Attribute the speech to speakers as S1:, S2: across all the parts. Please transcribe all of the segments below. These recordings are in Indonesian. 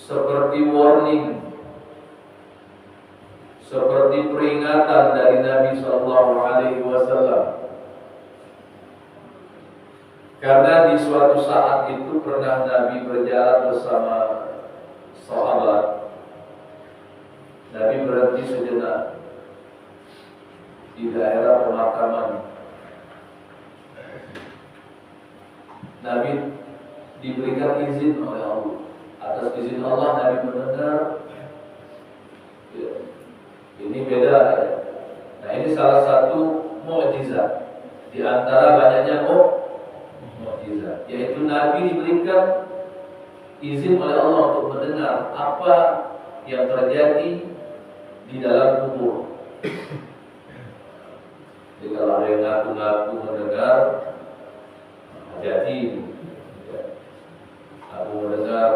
S1: seperti warning, seperti peringatan dari Nabi Sallallahu Alaihi Wasallam. Karena di suatu saat itu pernah Nabi berjalan bersama sahabat. Nabi berhenti sejenak di daerah pemakaman. Nabi diberikan izin oleh Allah. Atas izin Allah Nabi mendengar. Ini beda ya. Nah, ini salah satu mukjizat di antara banyaknya mukjizat, yaitu Nabi diberikan izin oleh Allah untuk mendengar apa yang terjadi di dalam kubur. Jadi kalau ada yang ngaku-ngaku mendengar, hati-hati. Aku mendengar,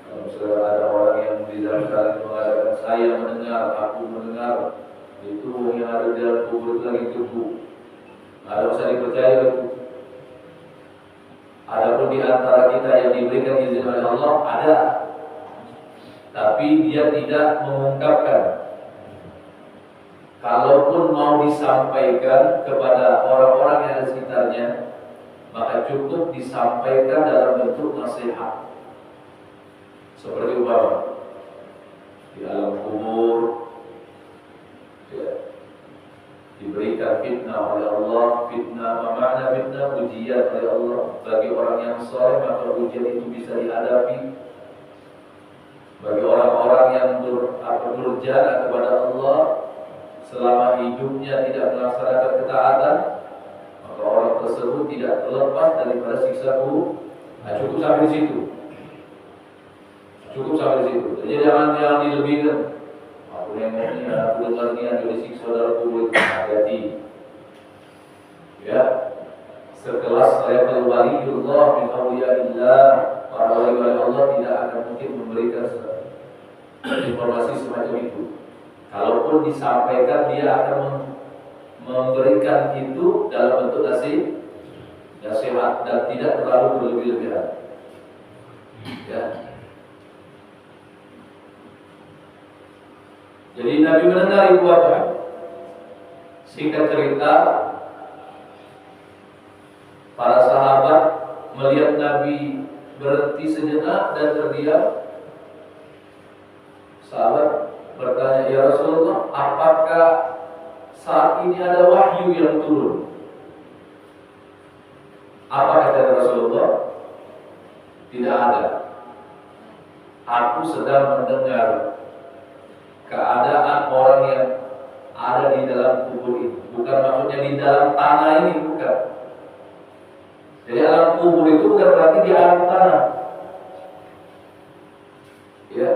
S1: kalau misalnya ada orang yang di dalam kalian mengatakan saya mendengar, aku mendengar, itu yang ada di dalam kubur itu lagi tunggu. Ada usah dipercaya itu. Adapun di antara kita yang diberikan izin oleh Allah ada, tapi dia tidak mengungkapkan. Kalaupun mau disampaikan kepada orang-orang yang ada di sekitarnya, maka cukup disampaikan dalam bentuk nasihat. Seperti umpama di alam kubur ya, diberikan fitnah oleh Allah. Fitnah, makna fitnah, ujian oleh Allah. Bagi orang yang saleh maka ujian itu bisa dihadapi. Bagi orang-orang yang durjana kepada Allah, selama hidupnya tidak melaksanakan ketaatan, maka orang tersebut tidak terlepas daripada siksa kubur. Nah, cukup sampai di situ. Cukup sampai di situ. Jadi jangan dilebihkan. Aku nengoknya, aku dengarnya ada disiksa dalam kubur. Hati-hati. Ya, sekelas level waliullah min awliyaillah, para wali Allah tidak akan mungkin memberikan informasi semacam itu. Kalaupun disampaikan, dia akan memberikan itu dalam bentuk nasihat dan tidak terlalu berlebih-lebihan. Ya. Jadi Nabi mendengar ibu apa? Singkat cerita, para sahabat melihat Nabi berhenti sejenak dan terdiam. Sahabat bertanya, ya Rasulullah, apakah saat ini ada wahyu yang turun? Apa kata Rasulullah? Tidak ada. Aku sedang mendengar keadaan orang yang ada di dalam kubur itu. Bukan maksudnya di dalam tanah ini, bukan. Jadi alam kubur itu bukan berarti di alam tanah. Ya.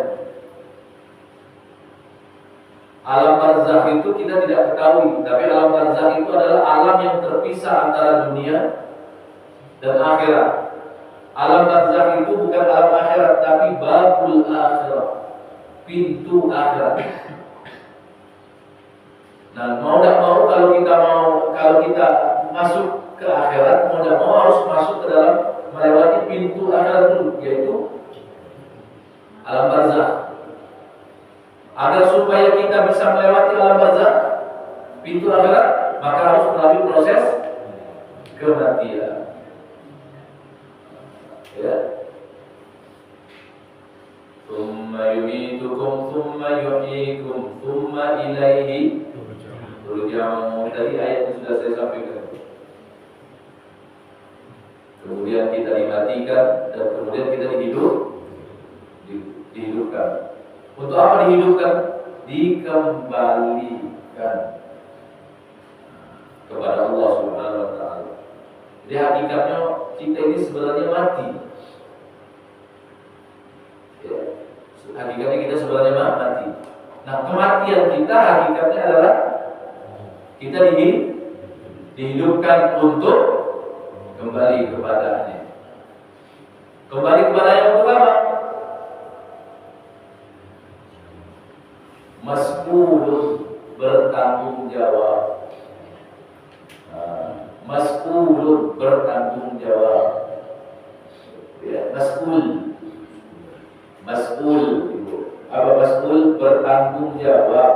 S1: Alam barzakh itu kita tidak ketahui, tapi alam barzakh itu adalah alam yang terpisah antara dunia dan akhirat. Alam barzakh itu bukan alam akhirat, tapi babul akhirat, pintu akhirat. Nah, mau tidak mau kalau kita masuk ke akhirat, mau tidak mau harus masuk ke dalam melewati pintu akhirat dulu, yaitu alam barzakh. Agar supaya kita bisa melewati alam barzakh, pintu akhirat, maka harus melalui proses kematian. Ya. Tsumma yumitukum, tsumma yuhyikum, tsumma ilaihi turja'un. Tadi ayat yang sudah saya sampaikan. Kemudian kita dimatikan dan kemudian kita dihidupkan. Untuk apa dihidupkan? Dikembalikan kepada Allah Subhanahu wa taala. Jadi hakikatnya kita ini sebenarnya mati. Ya, hakikatnya kita sebenarnya mati. Nah, kematian kita hakikatnya adalah kita dihidupkan untuk kembali kepadanya. Kembali kepada yang untuk apa? Mas'ulun, bertanggung jawab. Mas'ulun, bertanggung jawab. Ya, mas'ul. mas'ul, bertanggung jawab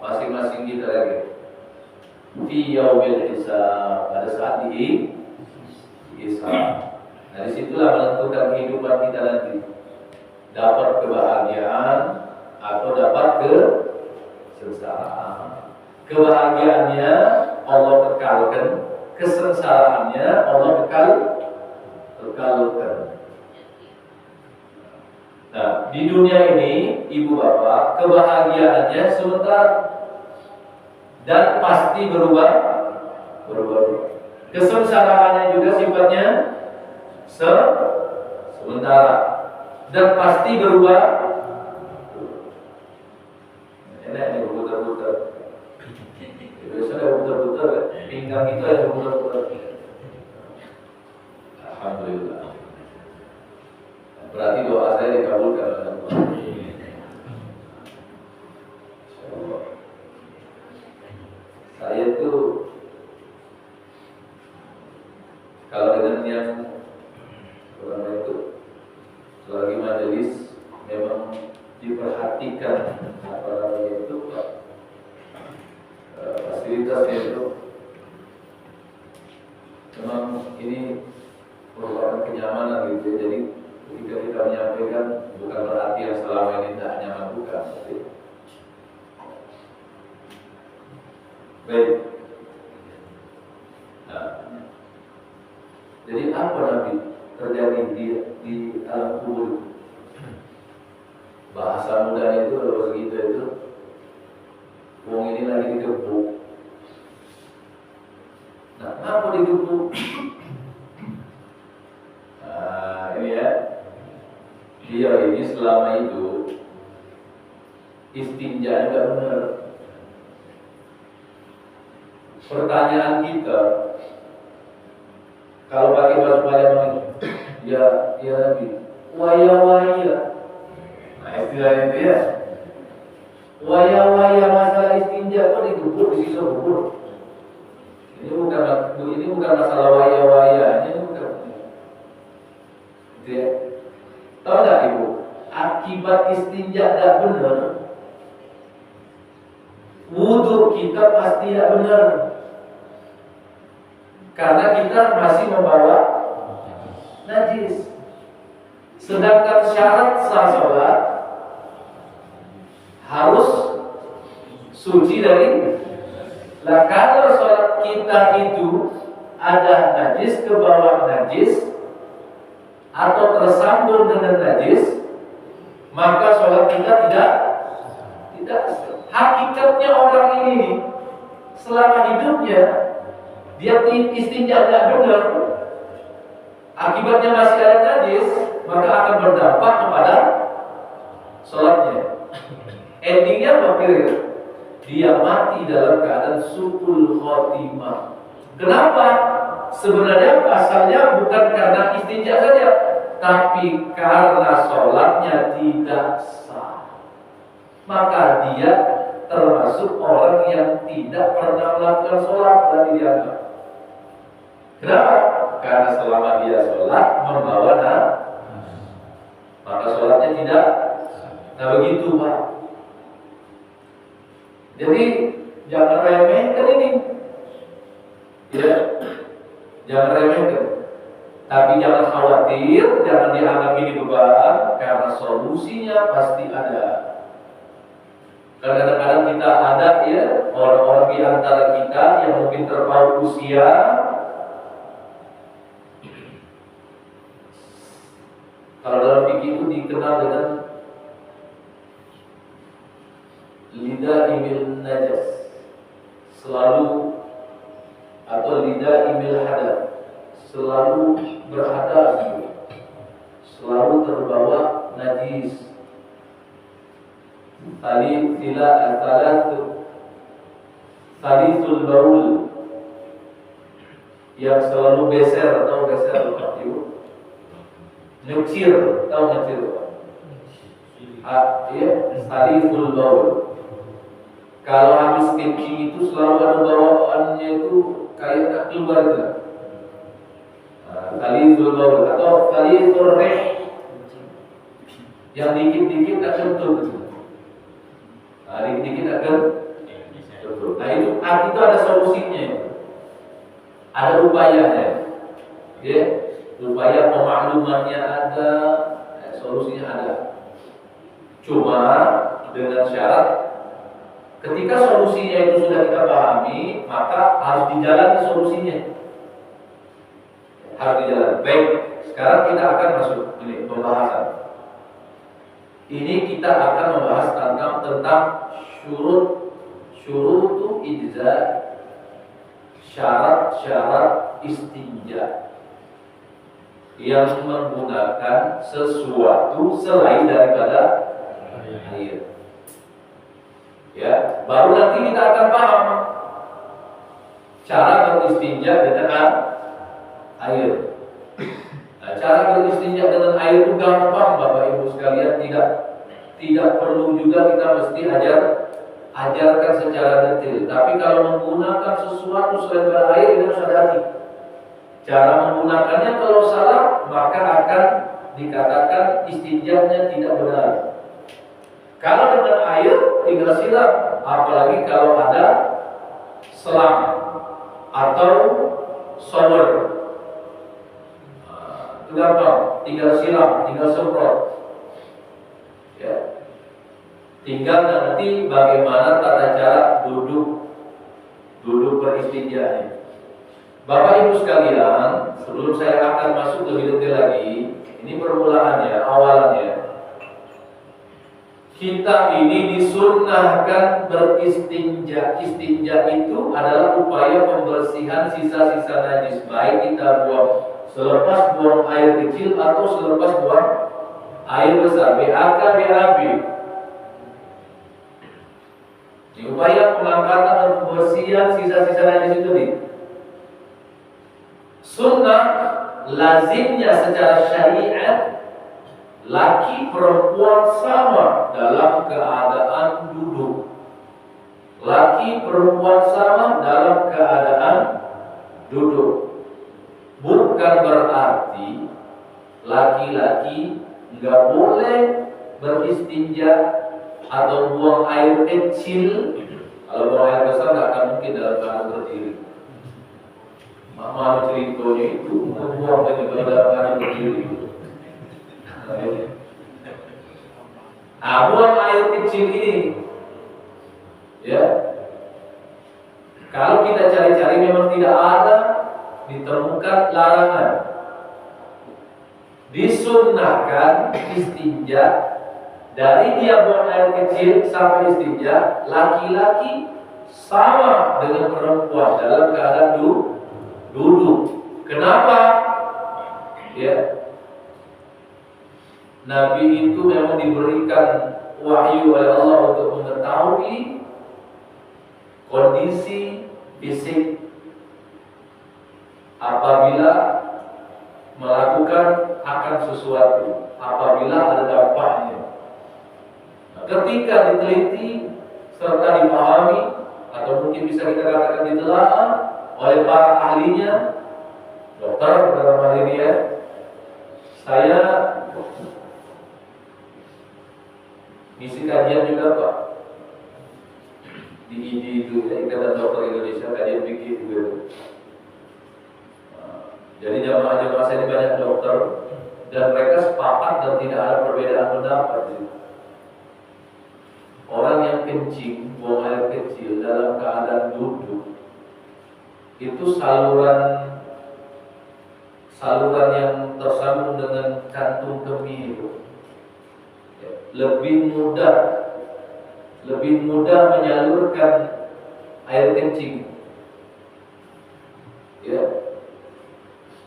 S1: masing-masing kita lagi. Fi yaumil hisab, pada saat hisab. Nah, disitulah menentukan kehidupan kita nanti. Dapat kebahagiaan atau dapat kesengsaraan. Kebahagiaannya Allah kekalkan, kesengsaraannya Allah kekalkan. Nah, di dunia ini, ibu bapak, kebahagiaannya sebentar dan pasti berubah. Kesengsaraannya juga sifatnya sementara dan pasti berubah. Enak nih putar-putar. Biasanya putar-putar, pinggang kita yang putar-putar. Alhamdulillah. Berarti doa saya dikabulkan. Saya tuh kalau dengan yang orang itu selagi majelis memang diperhatikan apa namanya itu fasilitasnya itu memang ini merupakan kenyamanan gitu ya. Jadi ketika kita menyampaikan bukan berarti yang selama ini tidak nyaman, bukan. Baik. Nah, jadi apa Nabi terjadi di alam kubur? Bahasa mudanya itu kalau begitu itu, wong ini lagi digebuk. Nah, apa digebuk? Nah, ini ya. Dia ini selama itu istinja enggak benar. Pertanyaan kita, kalau pakai bahasa Palembang, ya Nabi, waya. Nah, istilahnya itu ya, waya masalah istinja kok digebuk di sisa kubur. Ini bukan masalah waya, ini bukan. Gitu ya. Tahu nggak ibu? Akibat istinja tidak benar, wudhu kita pasti tidak benar. Karena kita masih membawa najis. Sedangkan syarat sah sholat harus suci dari. Nah, kalau sholat kita itu ada najis ke bawah najis atau tersambung dengan najis, maka sholat kita tidak. Hakikatnya orang ini selama hidupnya dia istinja tidak benar, akibatnya masih ada najis, maka akan berdampak kepada sholatnya. Endingnya apa kira-kira? Dia mati dalam keadaan su'ul khotimah. Kenapa? Sebenarnya asalnya bukan karena istinja saja, tapi karena sholatnya tidak sah. Maka dia termasuk orang yang tidak pernah melakukan sholat dan dianggap. Kenapa? Karena selama dia sholat membawa maka sholatnya tidak. Nah begitu Pak. Jadi jangan remehkan ini. Ya, jangan remehkan. Tapi jangan khawatir, jangan dianggap ini beban, karena solusinya pasti ada. Karena kadang-kadang kita ada ya orang-orang di antara kita yang mungkin terpaut usia, kalau dalam fikih itu dikenal dengan lidah imil najas, selalu atau lidah imil hadas, selalu berhadas, selalu terbawa najis. Talitul baul, yang selalu beser atau beser Ibu, ngecir, tahu ngecir ya, talitul baul. Kalau habis kencing itu selalu ada bawaannya itu kayak tak keluar itu. Talitul baul atau talitul rih, yang dikit-dikit tak kentut. dikit-dikit akan betul. Nah itu ada solusinya, ada upayanya, ya, upaya pemaklumannya ada, solusinya ada. Cuma dengan syarat ketika solusinya itu sudah kita pahami, maka harus dijalani solusinya, harus dijalani. Baik, sekarang kita akan masuk ini pembahasan. Ini kita akan membahas tentang syurutu ijza, syarat-syarat istinja yang menggunakan sesuatu selain daripada air. Ya, baru nanti kita akan paham cara beristinja dengan air. Nah, cara beristinja dengan air itu gampang, Bapak Ibu sekalian, tidak perlu juga kita mesti ajarkan secara detail. Tapi kalau menggunakan sesuatu selain daripada air, itu harus hati-hati. Cara menggunakannya kalau salah, maka akan dikatakan istinjanya tidak benar. Kalau dengan air tinggal siram, apalagi kalau ada selang atau shower, itu gampang, tinggal siram, tinggal semprot. Ya. Tinggal nanti bagaimana tata cara duduk beristinja. Bapak Ibu sekalian, sebelum saya akan masuk lebih detail lagi, ini permulaannya, awalannya. Kita ini disunnahkan beristinja. Istinja itu adalah upaya pembersihan sisa-sisa najis, baik kita buang selepas buang air kecil atau selepas buang air besar. BAK, BAB. Ini upaya pengangkatan dan pembersihan sisa-sisa najis itu nih. Sunnah lazimnya secara syariat laki perempuan sama dalam keadaan duduk. Laki perempuan sama dalam keadaan duduk. Bukan berarti laki-laki nggak boleh beristinja atau buang air kecil. Kalau buang air besar nggak akan mungkin dalam keadaan berdiri. Mama ceritanya itu buang dalam keadaan berdiri. Buang air kecil ini, ya. Kalau kita cari-cari memang tidak ada ditemukan larangan. Disunnahkan istinja dari dia buang air kecil sampai istinja, laki-laki sama dengan perempuan dalam keadaan duduk. Kenapa? Ya. Nabi itu memang diberikan wahyu oleh Allah untuk mengetahui kondisi fisik apabila melakukan akan sesuatu, apabila ada dampaknya. Nah, ketika diteliti serta dipahami, atau mungkin bisa kita katakan ditelaah oleh para ahlinya, dokter dalam hal ini ya, saya ngisi kajian juga Pak di IDI itu, ya, Ikatan Dokter Indonesia, kajian fikih juga. Jadi jamaah-jamaah saya ini banyak dokter dan mereka sepakat dan tidak ada perbedaan pendapat. Orang yang kencing, buang air kecil dalam keadaan duduk, itu saluran yang tersambung dengan kantung kemih itu lebih mudah menyalurkan air kencing. Ya.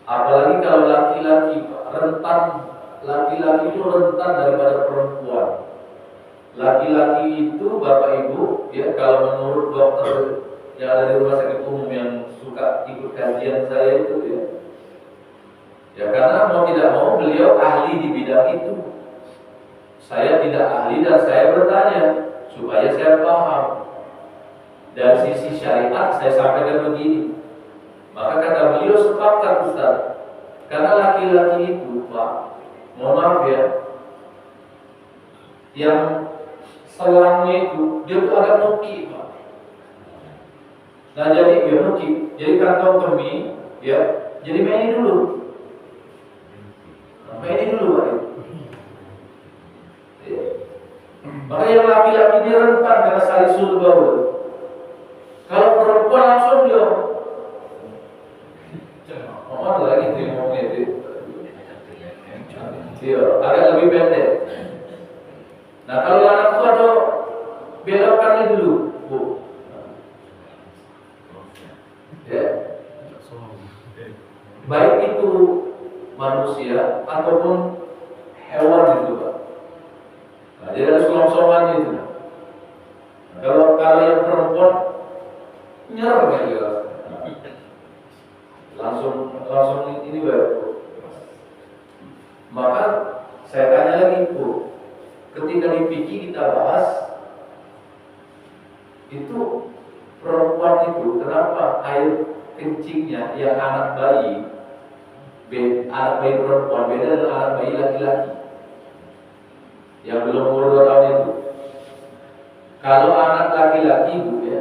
S1: Apalagi kalau laki-laki itu rentan daripada perempuan. Laki-laki itu Bapak Ibu, ya, kalau menurut dokter yang ada di rumah sakit umum yang suka ikut kajian saya itu, ya karena mau tidak mau beliau ahli di bidang itu. Saya tidak ahli dan saya bertanya supaya saya paham. Dari sisi syariat saya sampaikan begini. Maka kata beliau sepakat Ustaz, karena laki-laki itu Pak, mohon maaf ya, yang selangnya itu dia tuh agak nuki, Pak. Nah jadi dia nuki, jadi kantong kemih, ya, jadi main ini dulu, main ini dulu, Pak. Ya. Maka yang laki-laki dia rentan karena salisul baul. Kalau perempuan langsung dia, oh lagi tuh yang ngomongnya itu, iya, agak lebih pendek. Nah kalau anak itu ada belokkannya dulu, Bu. Ya. Baik itu manusia ataupun hewan itu, Pak. Nah, jadi ada selong-selongan itu. Nah, kalau yang perempuan nyerang ya dia. Langsung ini baru. Maka saya tanya lagi, Bu. Ketika di fikih kita bahas itu perempuan itu kenapa air kencingnya yang anak bayi perempuan beda dengan anak bayi laki-laki yang belum umur 2 tahun itu. Kalau anak laki-laki, Bu, ya,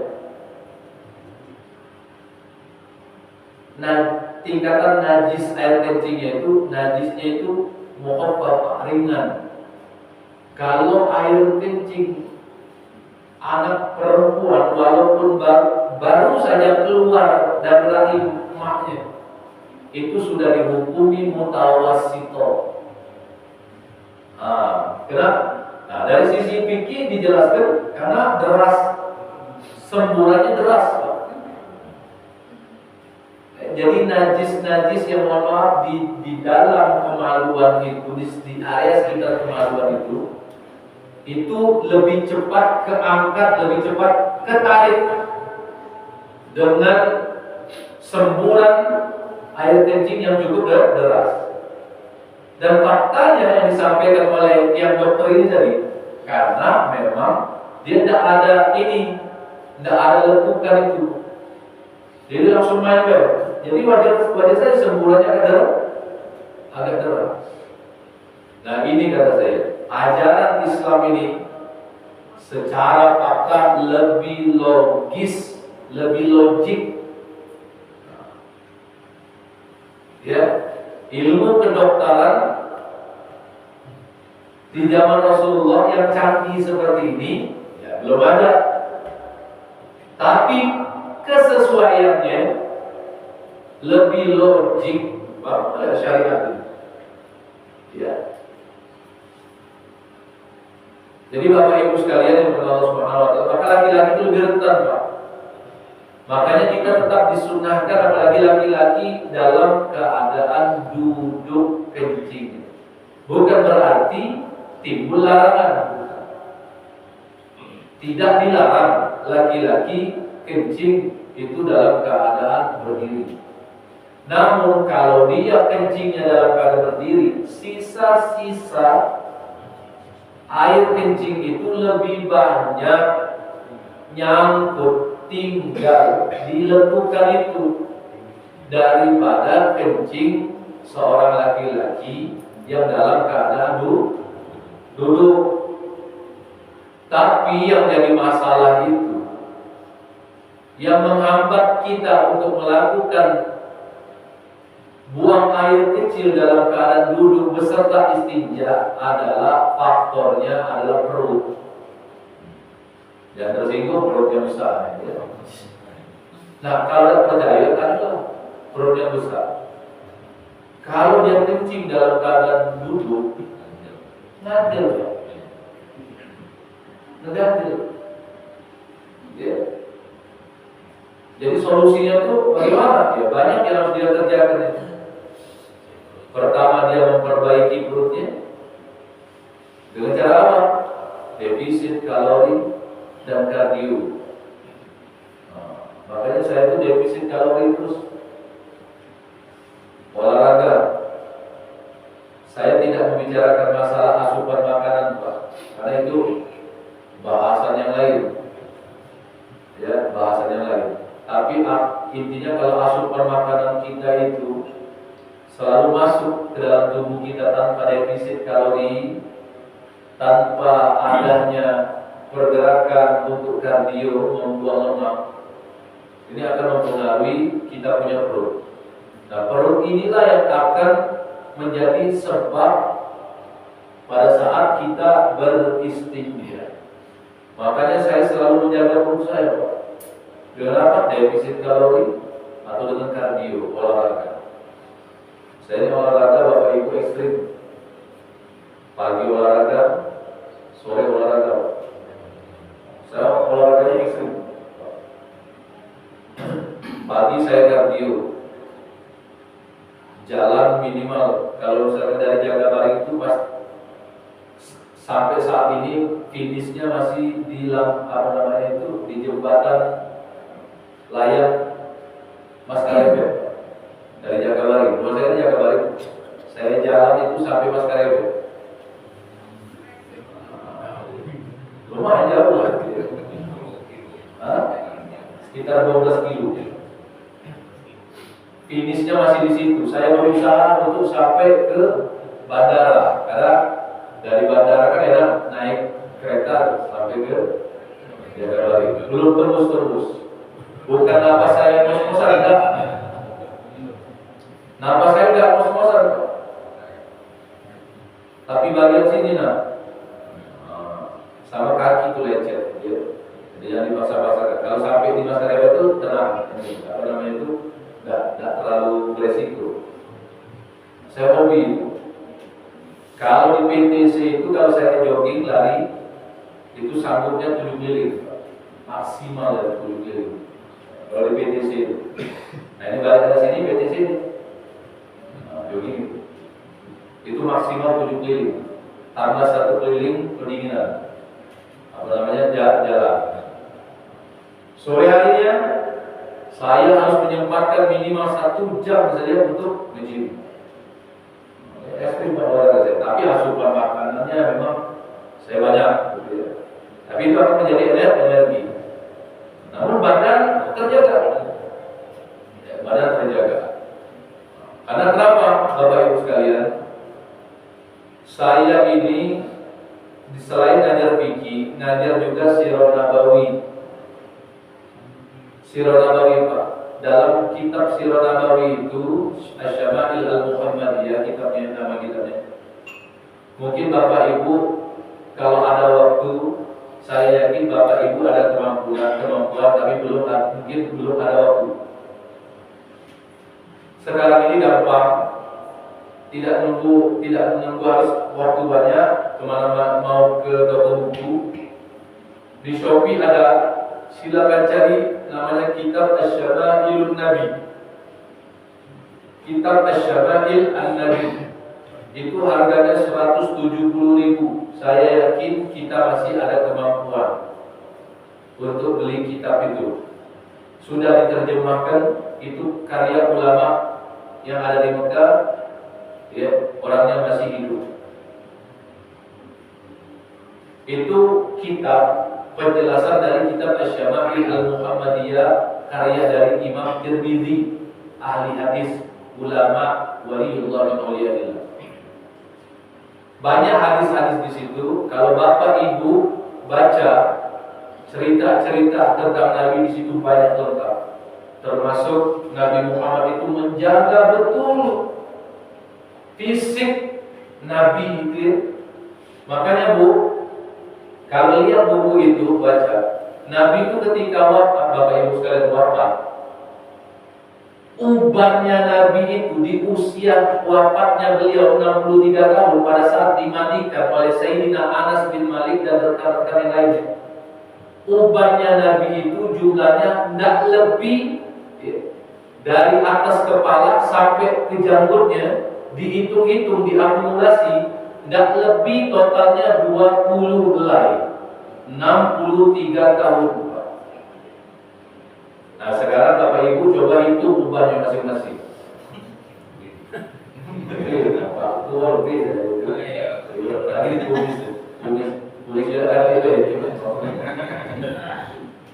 S1: nah tingkatan najis air kencingnya itu najisnya itu mukhaffaf, ringan. Kalau air kencing anak perempuan walaupun baru saja keluar dari rahim emaknya itu sudah dihukumi mutawassito. Kenapa? Nah, dari sisi fikih dijelaskan karena deras, semburannya deras, Pak. Jadi najis yang mohon maaf di dalam kemaluan itu, di area sekitar kemaluan itu lebih cepat keangkat, lebih cepat ketarik dengan semburan air kencing yang cukup deras. Dan faktanya yang disampaikan oleh yang dokter ini tadi, karena memang dia tidak ada lekukan itu, jadi langsung main bel. Jadi wajar saja semburannya agak deras. Nah ini kata saya, ajaran Islam ini secara fakta lebih logis, lebih logik. Ya, ilmu kedokteran di zaman Rasulullah yang canggih seperti ini ya belum ada. Tapi kesesuaiannya lebih logik syariat ini. Ya. Jadi Bapak Ibu sekalian yang berdoa Subhanahu wa taala, maka laki-laki itu lebih rentan, Pak. Makanya kita tetap disunahkan apalagi laki-laki dalam keadaan duduk kencing. Bukan berarti timbul larangan. Tidak dilarang laki-laki kencing itu dalam keadaan berdiri. Namun kalau dia kencingnya dalam keadaan berdiri, sisa-sisa air kencing itu lebih banyak nyangkut, tinggal di lekukan itu daripada kencing seorang laki-laki yang dalam keadaan duduk. Tapi yang jadi masalah itu, yang menghambat kita untuk melakukan buang air kecil dalam keadaan duduk beserta istinja adalah faktornya adalah perut. Yang tersinggung perutnya besar. Ya. Nah kalau tidak percaya adalah perutnya besar. Kalau dia kencing dalam keadaan duduk, ngadil ya. Ngadil. Ya. Jadi solusinya itu bagaimana? Ya banyak yang harus dia kerjakan itu. Pertama dia memperbaiki perutnya dengan cara apa? Defisit kalori dan kardio. Makanya saya itu defisit kalori terus. Olahraga. Saya tidak membicarakan masalah asupan makanan, Pak, karena itu bahasan yang lain. Ya, bahasan yang lain. Tapi intinya kalau asupan makanan kita itu selalu masuk ke dalam tubuh kita tanpa defisit kalori, tanpa adanya pergerakan untuk kardio, membuang lemak, ini akan mempengaruhi kita punya perut. Nah, perut inilah yang akan menjadi sebab pada saat kita beristimja. Makanya saya selalu menjaga perut saya, Pak. Dengan apa? Defisit kalori atau dengan kardio, olahraga. Saya ini olahraga Bapak Ibu ekstrim. Pagi olahraga, sore olahraga. Saya olahraganya ekstrim. Pagi saya kardio, jalan minimal. Kalau misalnya dari Jagabaring itu pas sampai saat ini finishnya masih di di jembatan layang Maskarebet dari Jagabaring. Kalau saya di Jagabaring, saya jalan itu sampai Maskarebet. Lumayan jauh lah. Sekitar 12 kilo. Finishnya masih di situ. Saya berusaha untuk sampai ke bandara, karena dari bandara kan enak naik kereta sampai ke Jagabaring. Belum terus. Bukan napas saya ngos-ngosan, enggak. Napas saya enggak ngos-ngosan, tapi bagian sini sama kaki tuh lecet, ya. Jadi jangan dipaksa-paksakan. Kalau sampai di Maskarebet itu tenang, itu enggak terlalu beresiko. Saya hobi. Kalau di PTC itu kalau saya jogging lari itu sanggupnya 7 keliling, maksimal ya 7 keliling. Kalau di PTC itu. Nah ini balik dari sini PTC ini, jogging itu maksimal 7 keliling, tambah 1 keliling pendinginan. Jalan. Sore harinya saya harus menyempatkan minimal 1 jam saja untuk nge-gym. Ekstrim olahraga saya, tapi asupan makanannya memang saya banyak, gitu ya. Tapi itu akan menjadi energi. Namun badan terjaga. Karena kenapa, Bapak Ibu sekalian? Saya ini selain ngajar fikih, ngajar juga Sirah Nabawi. Sirah Nabawi, Pak. Dalam kitab Sirah Nabawi itu Asy-Syama'il Al-Muhammadiyah, nama kitabnya. Mungkin Bapak Ibu kalau ada waktu, saya yakin Bapak Ibu ada kemampuan tapi mungkin belum ada waktu. Sekarang ini gampang, tidak menunggu harus waktu banyak kemana mau ke toko buku. Di Shopee ada, silakan cari, namanya kitab Asy-Syama'ilun Nabi. Kitab Asy-Syama'il An-Nabi. Itu harganya 170.000. Saya yakin kita masih ada kemampuan untuk beli kitab itu. Sudah diterjemahkan, itu karya ulama yang ada di Mekah, ya, orangnya masih hidup. Itu kitab penjelasan dari kitab Asy-Syama'il Al-Muhammadiyah, karya dari Imam Tirmidzi, ahli hadis, ulama, waliullah min auliyaillah. Banyak hadis-hadis di situ. Kalau Bapak Ibu baca cerita-cerita tentang Nabi, di situ banyak lengkap. Termasuk Nabi Muhammad itu menjaga betul fisik Nabi itu. Makanya Bu, kalau lihat buku itu baca, Nabi itu ketika wafat, Bapak Ibu sekalian wafat, ubannya Nabi itu di usia wafatnya beliau 63 tahun pada saat dimandikan oleh Sayyidina Anas bin Malik dan rekan-rekan yang lainnya. Ubannya Nabi itu jumlahnya tidak lebih, ya, dari atas kepala sampai ke janggutnya, dihitung-hitung, diakumulasi, tidak lebih totalnya 20 helai, 63 tahun. Nah sekarang Bapak Ibu coba hitung ubannya masing-masing.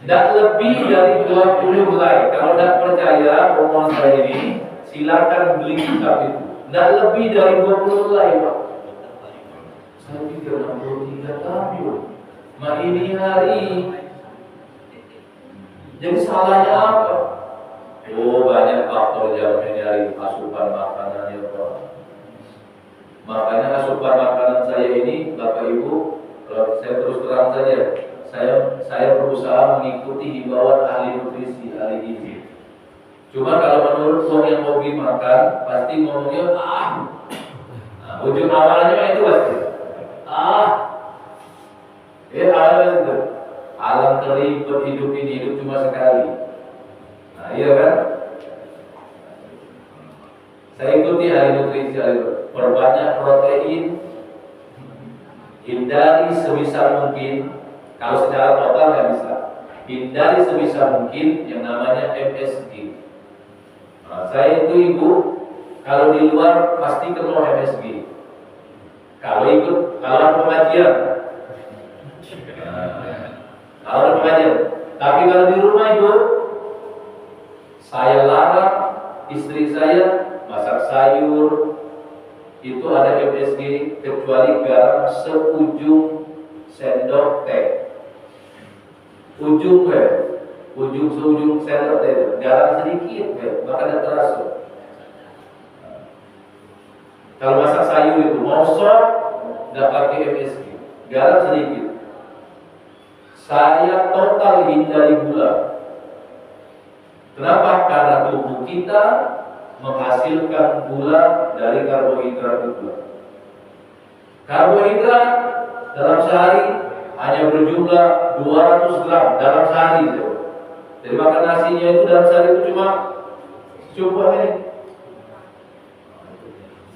S1: Tidak lebih dari 20 helai. Kalau tidak percaya omongan saya ini, silakan beli kitab itu. Tidak lebih dari 20 helai, Pak. Saya pikir 63 tahun. ini hari. Jadi salahnya apa? Oh, banyak faktor yang dari asupan makanannya, Pak. Makanya asupan makanan saya ini, Bapak Ibu, kalau saya terus terang saja, saya berusaha mengikuti himbauan ahli nutrisi, ahli gizi. Cuma kalau menurut orang yang hobi makan, pasti ngomongnya ujung awalnya itu pasti awalnya itu alam terlibat hidup ini hidup cuma sekali. Nah, iya kan? Saya ikuti ahli nutrisi, perbanyak protein, hindari sebisa mungkin. Kalau secara total nggak bisa, hindari sebisa mungkin yang namanya MSG. Nah, saya itu ibu, kalau di luar pasti ketemu MSG. Kalau ada pengajian, tapi kalau di rumah ibu, saya larang istri saya masak sayur itu ada MSG kecuali garam seujung sendok teh. Seujung sendok teh, garam sedikit, maka tidak terasa. Kalau masak sayur itu mau sop, tidak pakai MSG, garam sedikit. Saya total hindari gula. Kenapa? Karena tubuh kita menghasilkan gula dari karbohidrat itu. Karbohidrat dalam sehari hanya berjumlah 200 gram dalam sehari. Jadi makan nasinya itu dalam sehari itu cuma ini.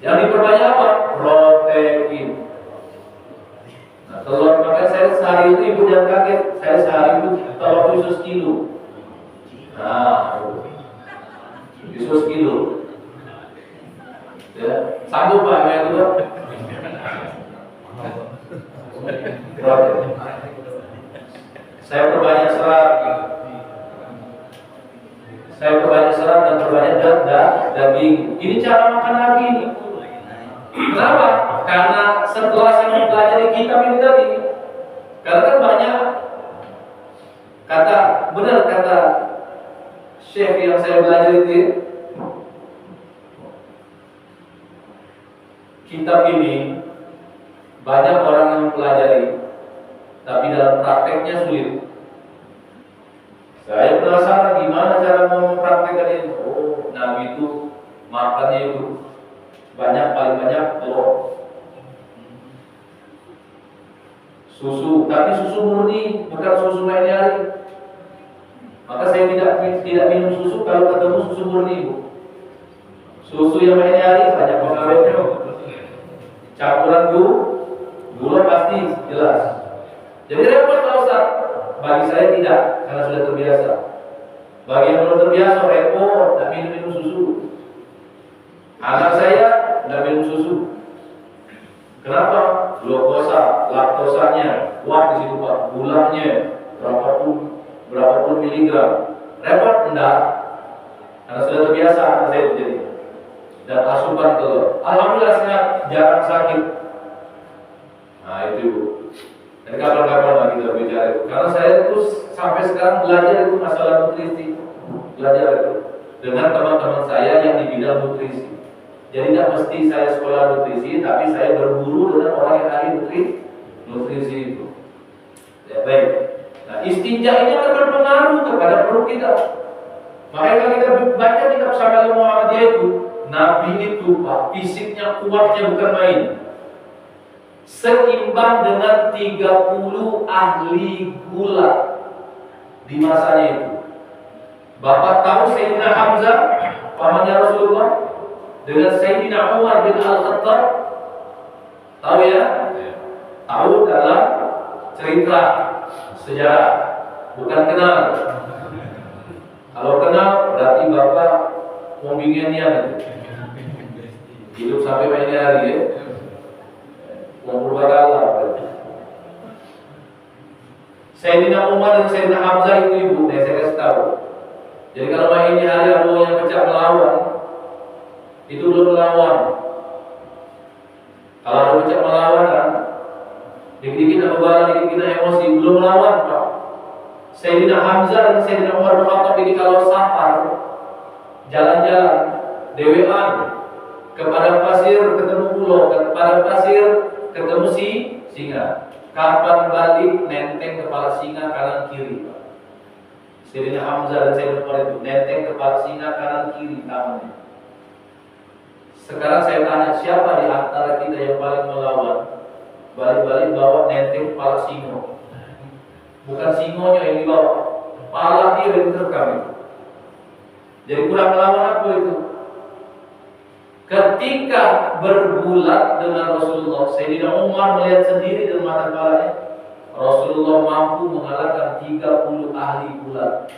S1: Yang diperbanyak apa? Protein. Nah, telur, makanya saya sehari itu ibu jangan kaget, saya sehari itu telur itu 1 kilo. Nah, itu 1 kilo. Ya, sanggup Pak ya itu? Protein. Saya perbanyak serat. Saya perbanyak serat dan perbanyak daging. Ini cara makan lagi ini. Kenapa? Karena setelah saya mempelajari kitab ini tadi, karena kan banyak kata Syekh yang saya belajar itu, kitab ini banyak orang yang mempelajari, tapi dalam prakteknya sulit. Saya penasaran gimana cara mempraktekkan itu. Oh, Nabi itu makannya itu paling banyak telur, susu, tapi susu murni, bukan susu main hari. Maka saya tidak minum susu kalau ketemu susu murni, Bu. Susu yang main hari banyak pengawetnya, campuran gula pasti jelas. Jadi repot Pak Ustaz. Bagi saya tidak, karena sudah terbiasa. Bagi yang belum terbiasa repot, tidak minum susu. Anak saya tidak minum susu. Kenapa? Glukosa, laktosanya, kuat di situ Pak. Gulanya berapapun miligram. Repot enggak? Karena sudah terbiasa anak saya itu jadi. Dan asupan telur. Alhamdulillah sehat, jarang sakit. Nah itu Bu. Dan kapan-kapan kita bicara itu. Karena saya itu sampai sekarang belajar itu masalah nutrisi. Belajar itu dengan teman-teman saya yang di bidang nutrisi. Jadi tidak mesti saya sekolah nutrisi, tapi saya berburu dengan orang yang ahli nutrisi itu. Ya baik. Nah istinja ini akan berpengaruh kepada perut kita. Makanya kalau kita baca kitab Syamil Muhammadiyah itu, Nabi itu Pak, fisiknya kuatnya bukan main. Seimbang dengan 30 ahli gula di masanya itu. Bapak tahu Sayyidina Hamzah, pamannya Rasulullah, dengan Sayyidina Umar bin Al-Khattab, tahu ya? Tahu dalam cerita sejarah, bukan kenal. Kalau kenal berarti Bapak pembingunnya itu. Hidup sampai banyak hari ya. Sayyidina Umar dan Sayyidina Hamzah itu ibu, saya kasih tahu. Jadi kalau main di hari ada yang pecah melawan, itu belum melawan. Kalau ada pecah melawan kan, Dikit-dikit kita beban, dikit kita emosi, belum melawan Pak. Sayyidina Hamzah dan Sayyidina Umar bin Khattab ini kalau safar, jalan-jalan, dewean, kepada pasir ketemu pulau, kepada pasir ketemu singa. Kapan balik nenteng kepala singa kanan kiri Pak. Sayyidina Hamzah dan Sayyidina Umar itu nenteng kepala singa kanan kiri tangannya. Sekarang saya tanya, siapa di antara kita yang paling melawan? Balik-balik bawa nenteng kepala singa. Bukan singonya yang dibawa, pala dia yang terekam itu. Jadi kurang melawan apa itu? Ketika bergulat dengan Rasulullah, Sayyidina Umar melihat sendiri dengan mata kepalanya, Rasulullah mampu mengalahkan 30 ahli gulat.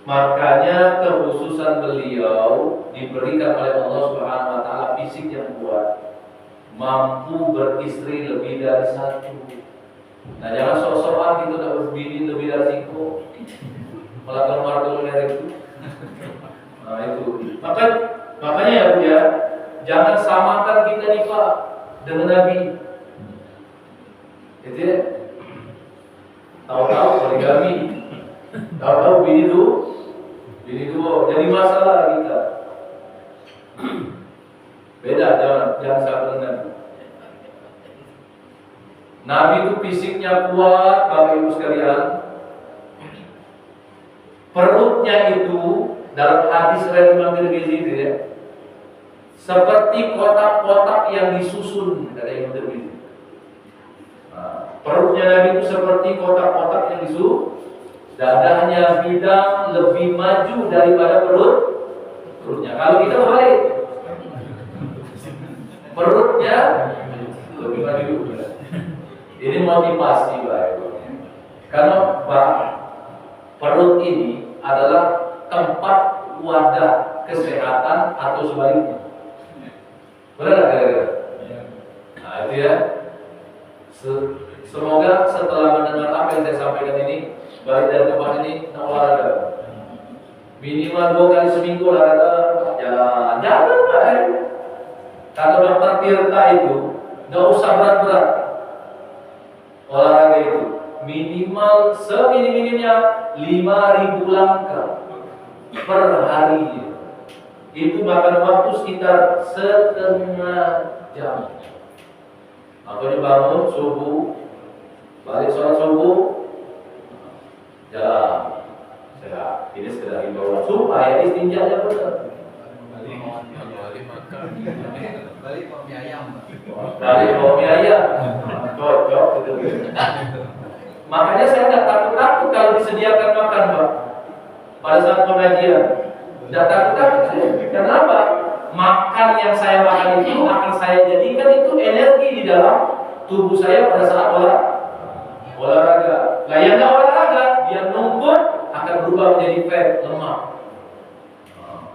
S1: Makanya kekhususan beliau diberikan oleh Allah Subhanahu wa taala fisik yang kuat, mampu beristri lebih dari satu. Nah, jangan sok-sokan gitu tak berbini lebih dari 5. Malah keluar dulu dari itu. Nah, itu. Makanya ya Bu ya, jangan samakan kita nih Pak dengan Nabi. Itu ya. Tahu-tahu poligami. Tahu-tahu bini dua, jadi masalah kita. Beda, jangan sama dengan Nabi. Nabi itu fisiknya kuat, Bapak Ibu sekalian. Perutnya itu dalam hadis riwayat Imam Tirmidzi itu ya, seperti kotak-kotak yang disusun, kata Imam Tirmidzi. Perutnya Nabi itu seperti kotak-kotak yang disusun. Dadahnya bidang lebih maju daripada perutnya. Kalau kita berbalik, perutnya lebih maju. Ini motivasi baik. Karena perut ini adalah tempat wadah kesehatan atau sebaliknya. Benar nggak kira-kira? Nah itu ya. Semoga setelah mendengar apa yang saya sampaikan ini, balik dari tempat ini olahraga. Minimal 2 kali seminggu olahraga, jalan baik. Kata dokter Tirta itu, nggak usah berat-berat. Olahraga itu minimal seminim-minimnya 5.000 langkah per hari. Itu makan waktu sekitar setengah jam. Makanya bangun subuh, balik sholat subuh, jalan. Sehat. Ini sekedar himbauan supaya istinjanya benar.
S2: Balik mau mie ayam.
S1: Cocok gitu. Makanya saya nggak takut kalau disediakan makan Pak. Pada saat pengajian, nggak takut saya. Kenapa? Makan yang saya makan itu akan saya jadikan itu energi di dalam tubuh saya pada saat olahraga. Nah yang nggak olahraga, dia numpuk akan berubah menjadi fat,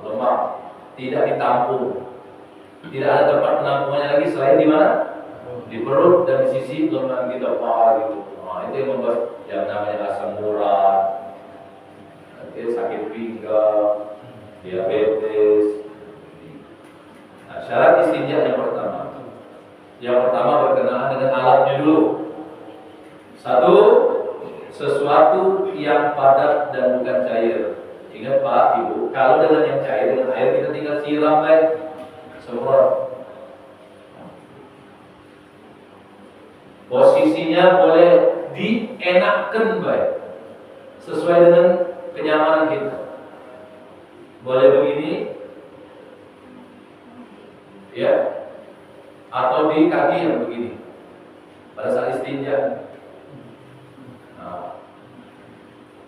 S1: lemak, tidak ditampung. Tidak ada tempat penampungannya lagi selain di mana? Di perut dan di sisi lengan kita paha gitu. Nah, itu yang membuat yang namanya asam urat, sakit pinggang, diabetes. Nah, syarat istinja yang pertama. Yang pertama berkenaan dengan alatnya dulu. 1, sesuatu yang padat dan bukan cair. Ingat Pak, Ibu, kalau dengan yang cair, dengan air kita tinggal siram semprot. Posisinya boleh dienakkan baik, sesuai dengan kenyamanan kita. Boleh begini, ya, atau di kaki yang begini pada saat istinja. Nah,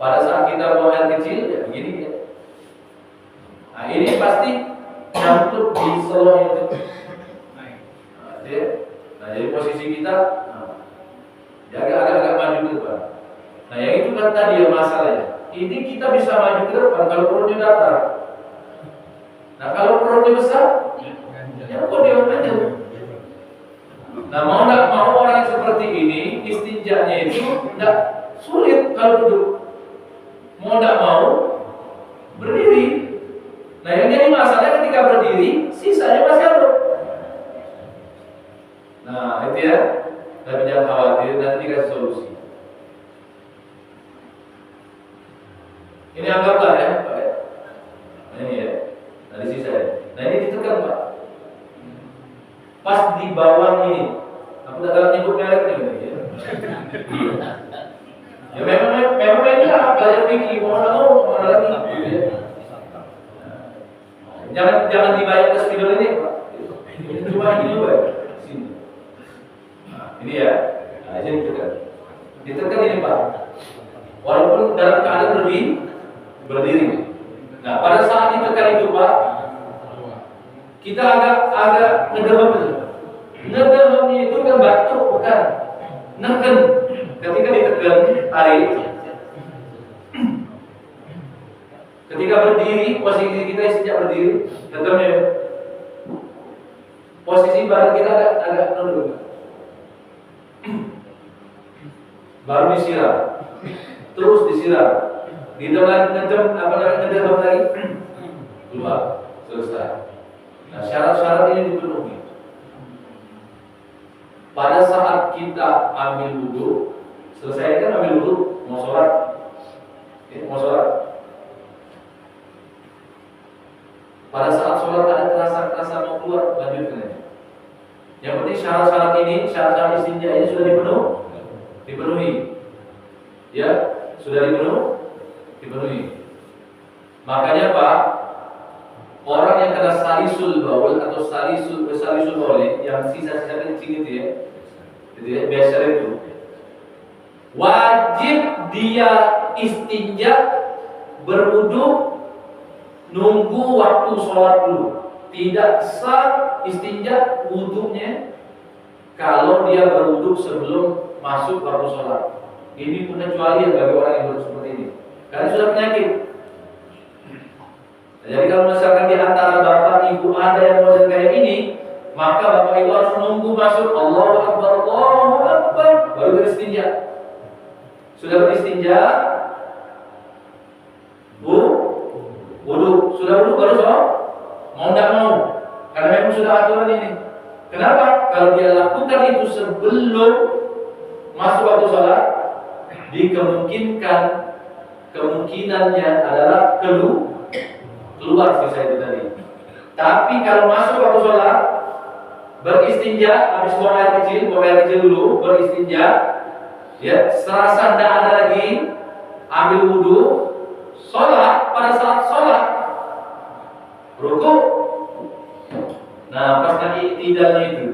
S1: pada saat kita buang air kecil ya begini ya. Nah ini pasti nyangkut di selong itu. Nah jadi posisi kita jaga agak maju ke depan. Nah yang itu kan tadi ya masalahnya. Ini kita bisa maju ke depan kalau perutnya datar. Nah kalau perutnya besar, ya kok dia maju. Nah mau nggak mau orang yang seperti ini istinjanya itu nggak sulit kalau duduk. Mau nggak mau berdiri. Nah yang jadi masalahnya ketika berdiri, sisanya masih ada. Nah, itu ya. Tapi jangan khawatir, nanti dikasih solusi. Ini anggaplah ya, Pak. Nah, ini ya. Nah, di sisa ya. Nah, ini ditekan, Pak. Pas di bawah ini. Aku tak nyebut mereknya ini ya. Ya memang ini lah belajar fikih, mau lagi. Ya. Jangan dibayar ke spidol ini, Pak. Ini cuma ini juga. Sini. Nah, ini ya. Nah, ini ditekan. Ditekan ini, Pak. Walaupun dalam keadaan berdiri. Nah, pada saat ditekan itu, Pak, kita agak ngedeham. Ngedehamnya itu kan batuk, bukan neken. Ketika ditekan, tarik. Ketika berdiri, posisi kita sejak berdiri, tentunya posisi badan kita agak nunduk. Baru disiram, terus disiram. Kita lagi ngedeham lagi, keluar, selesai. Nah, syarat-syarat ini dipenuhi. Pada saat kita ambil wudhu, selesai kan ambil wudhu, mau sholat, mau sholat. Pada saat sholat ada terasa mau keluar, lanjutkan aja. Yang penting syarat-syarat ini, syarat-syarat istinja ini sudah dipenuhi. Ya, sudah dipenuhi. Makanya Pak, orang yang kena salisul baul atau salisul baul yang sisa-sisa kecil gitu ya, biasa itu wajib dia istinja berwudu nunggu waktu sholat dulu. Tidak sah istinja wudunya kalau dia berwudu sebelum masuk waktu sholat. Ini pengecualian bagi orang yang seperti ini karena sudah penyakit. Jadi kalau misalkan di antara bapak ibu ada yang model kayak ini, maka bapak ibu harus menunggu masuk Allahu Akbar baru beristinja. Sudah beristinja, wudu, sudah wudu baru sholat. Mau tidak mau, karena memang sudah aturan ini. Kenapa? Kalau dia lakukan itu sebelum masuk waktu sholat, kemungkinannya adalah keluar sisa itu tadi. Tapi kalau masuk waktu sholat, beristinja, habis buang air kecil dulu, beristinja, ya, serasa tidak ada lagi, ambil wudhu, sholat. Pada saat sholat, ruku. Nah, pas tadi tidaknya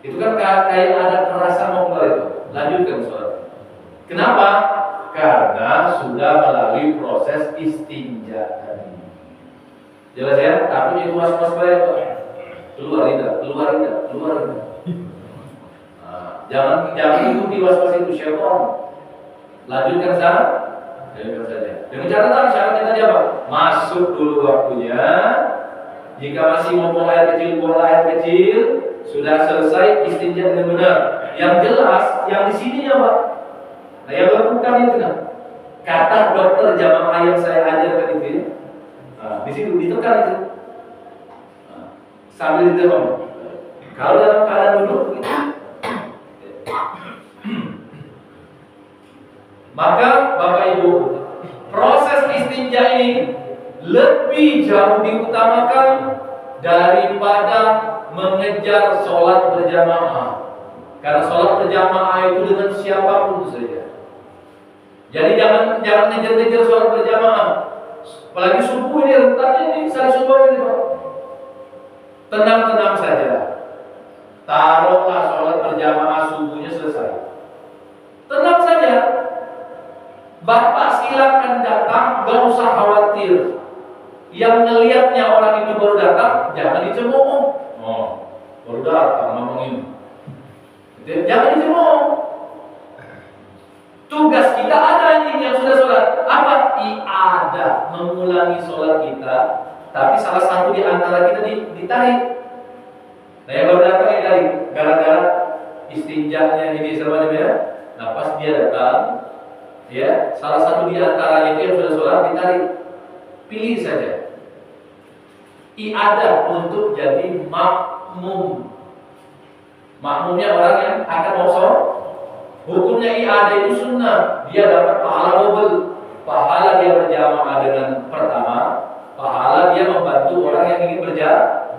S1: itu kan kayak ada kerasa mau keluar itu. Lanjutkan sholat. Kenapa? Karena sudah melalui proses istinja tadi. Jelas ya? Tapi itu was-was baik, Pak. Keluar tidak. Nah, jangan ikuti was-was itu syaitan. Lanjutkan saja. Dengan catatan syaratnya tadi apa? Masuk dulu waktunya. Jika masih mau buang air kecil, sudah selesai istinja dengan benar. Yang jelas, yang di sini ya, Pak. Nah, yang lakukan itu kan. Kata dokter jamaah yang saya ajarkan itu. Nah, di situ ditekan itu. Nah, sambil ditekan. Kalau dalam keadaan duduk gitu. Maka Bapak Ibu, proses istinja ini lebih jauh diutamakan daripada mengejar sholat berjamaah. Karena sholat berjamaah itu dengan siapapun saja. Jadi jangan ngejar-ngejar sholat berjamaah. Apalagi subuh ini rentannya ini saat subuh ini, Pak. Tenang-tenang saja. Taruhlah sholat berjamaah subuhnya selesai. Tenang saja. Bapak silakan datang, gak usah khawatir. Yang ngelihatnya orang itu baru datang, jangan dicemooh. Oh, baru datang ngomongin. Jangan dicemooh. Tugas kita ada ini yang sudah sholat. Apa? Ada mengulangi sholat kita. Tapi salah satu di antara kita ditarik. Nah, yang baru datang ditarik. Gara-gara istinjanya ini semacam ya. Nah, pas dia datang, ya, salah satu di antara itu yang sudah sholat ditarik. Pilih saja. Iadah untuk jadi makmum. Makmumnya orang yang akan mau sholat. Hukumnya i'adah itu sunnah, dia dapat pahala double. Pahala dia berjamaah dengan pertama, pahala dia membantu orang yang ingin berjamaah.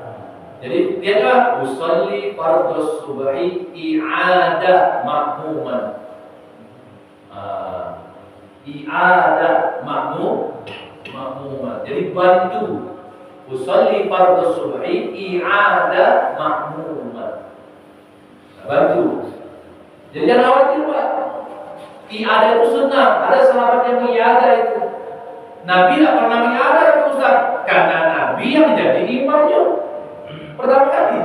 S1: Jadi dia adalah usolli fardhus subhi i'adah makmuman. I'adah makmuman. Jadi bantu usolli fardhus subhi i'adah makmuman. Bantu. Jadi jangan khawatir Pak. I'adah itu sunnah. Ada sahabat yang mengiadah itu. Nabi tidak pernah mengiadah itu Ustaz, karena Nabi yang menjadi imamnya. Pertama kali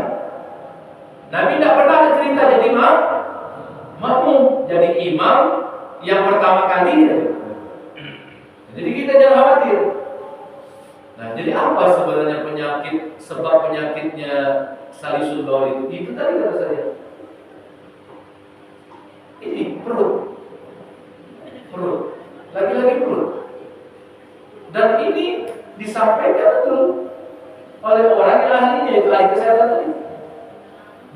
S1: Nabi tidak pernah ada cerita jadi makmum, jadi imam yang pertama kali. Jadi kita jangan khawatir. Nah, jadi apa sebenarnya sebab penyakitnya salisul baul itu? Itu tadi kata saya. Ini perut, lagi-lagi perut. Dan ini disampaikan betul oleh orang yang ahlinya, itu ahli kesehatan tadi.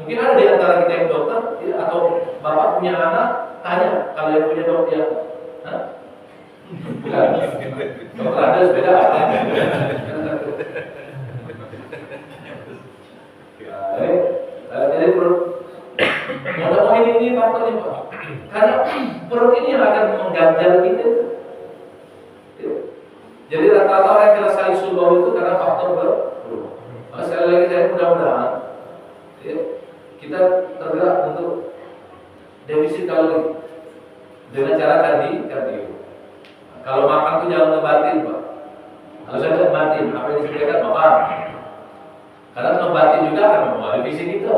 S1: Mungkin ada di antara kita yang dokter, ya, atau bapak punya anak, tanya kalau yang punya dokter, ya, bukan, dokter ada beda. Jadi perut, mau ini faktornya Pak. Karena perut ini yang akan mengganjal kita. Jadi rata-rata orang yang kena salisul baul itu karena faktor perut. Sekali lagi saya mudah-mudahan ya, kita tergerak untuk defisit kalori dengan cara kardio. Kalau makan itu jangan ngebatin Pak. Kalau saya ngebatin, apa yang disediakan makan. Karena ngebatin juga akan mempengaruhi fisik kita.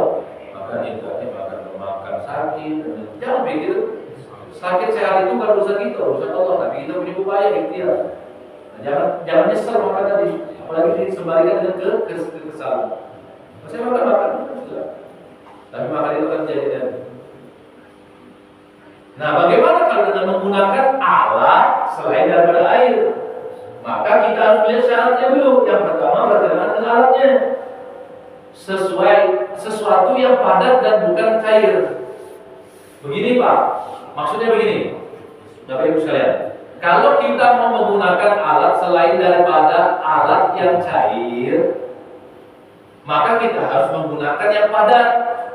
S1: Makan sakit. Jangan pikir sakit sehat itu bukan urusan kita, urusan Allah. Tapi kita punya upaya ikhtiar. Jangan nyesel makan tadi. Apalagi disembarikan dengan kekesalan. Saya makan tapi makan itu kan jadi dan. Nah, bagaimana kalau dengan menggunakan alat selain daripada air? Maka kita harus lihat syaratnya dulu. Yang pertama berkenaan dengan alatnya. Sesuatu yang padat dan bukan cair. Begini Pak, maksudnya begini, Bapak Ibu sekalian. Kalau kita mau menggunakan alat selain daripada alat yang cair, maka kita harus menggunakan yang padat,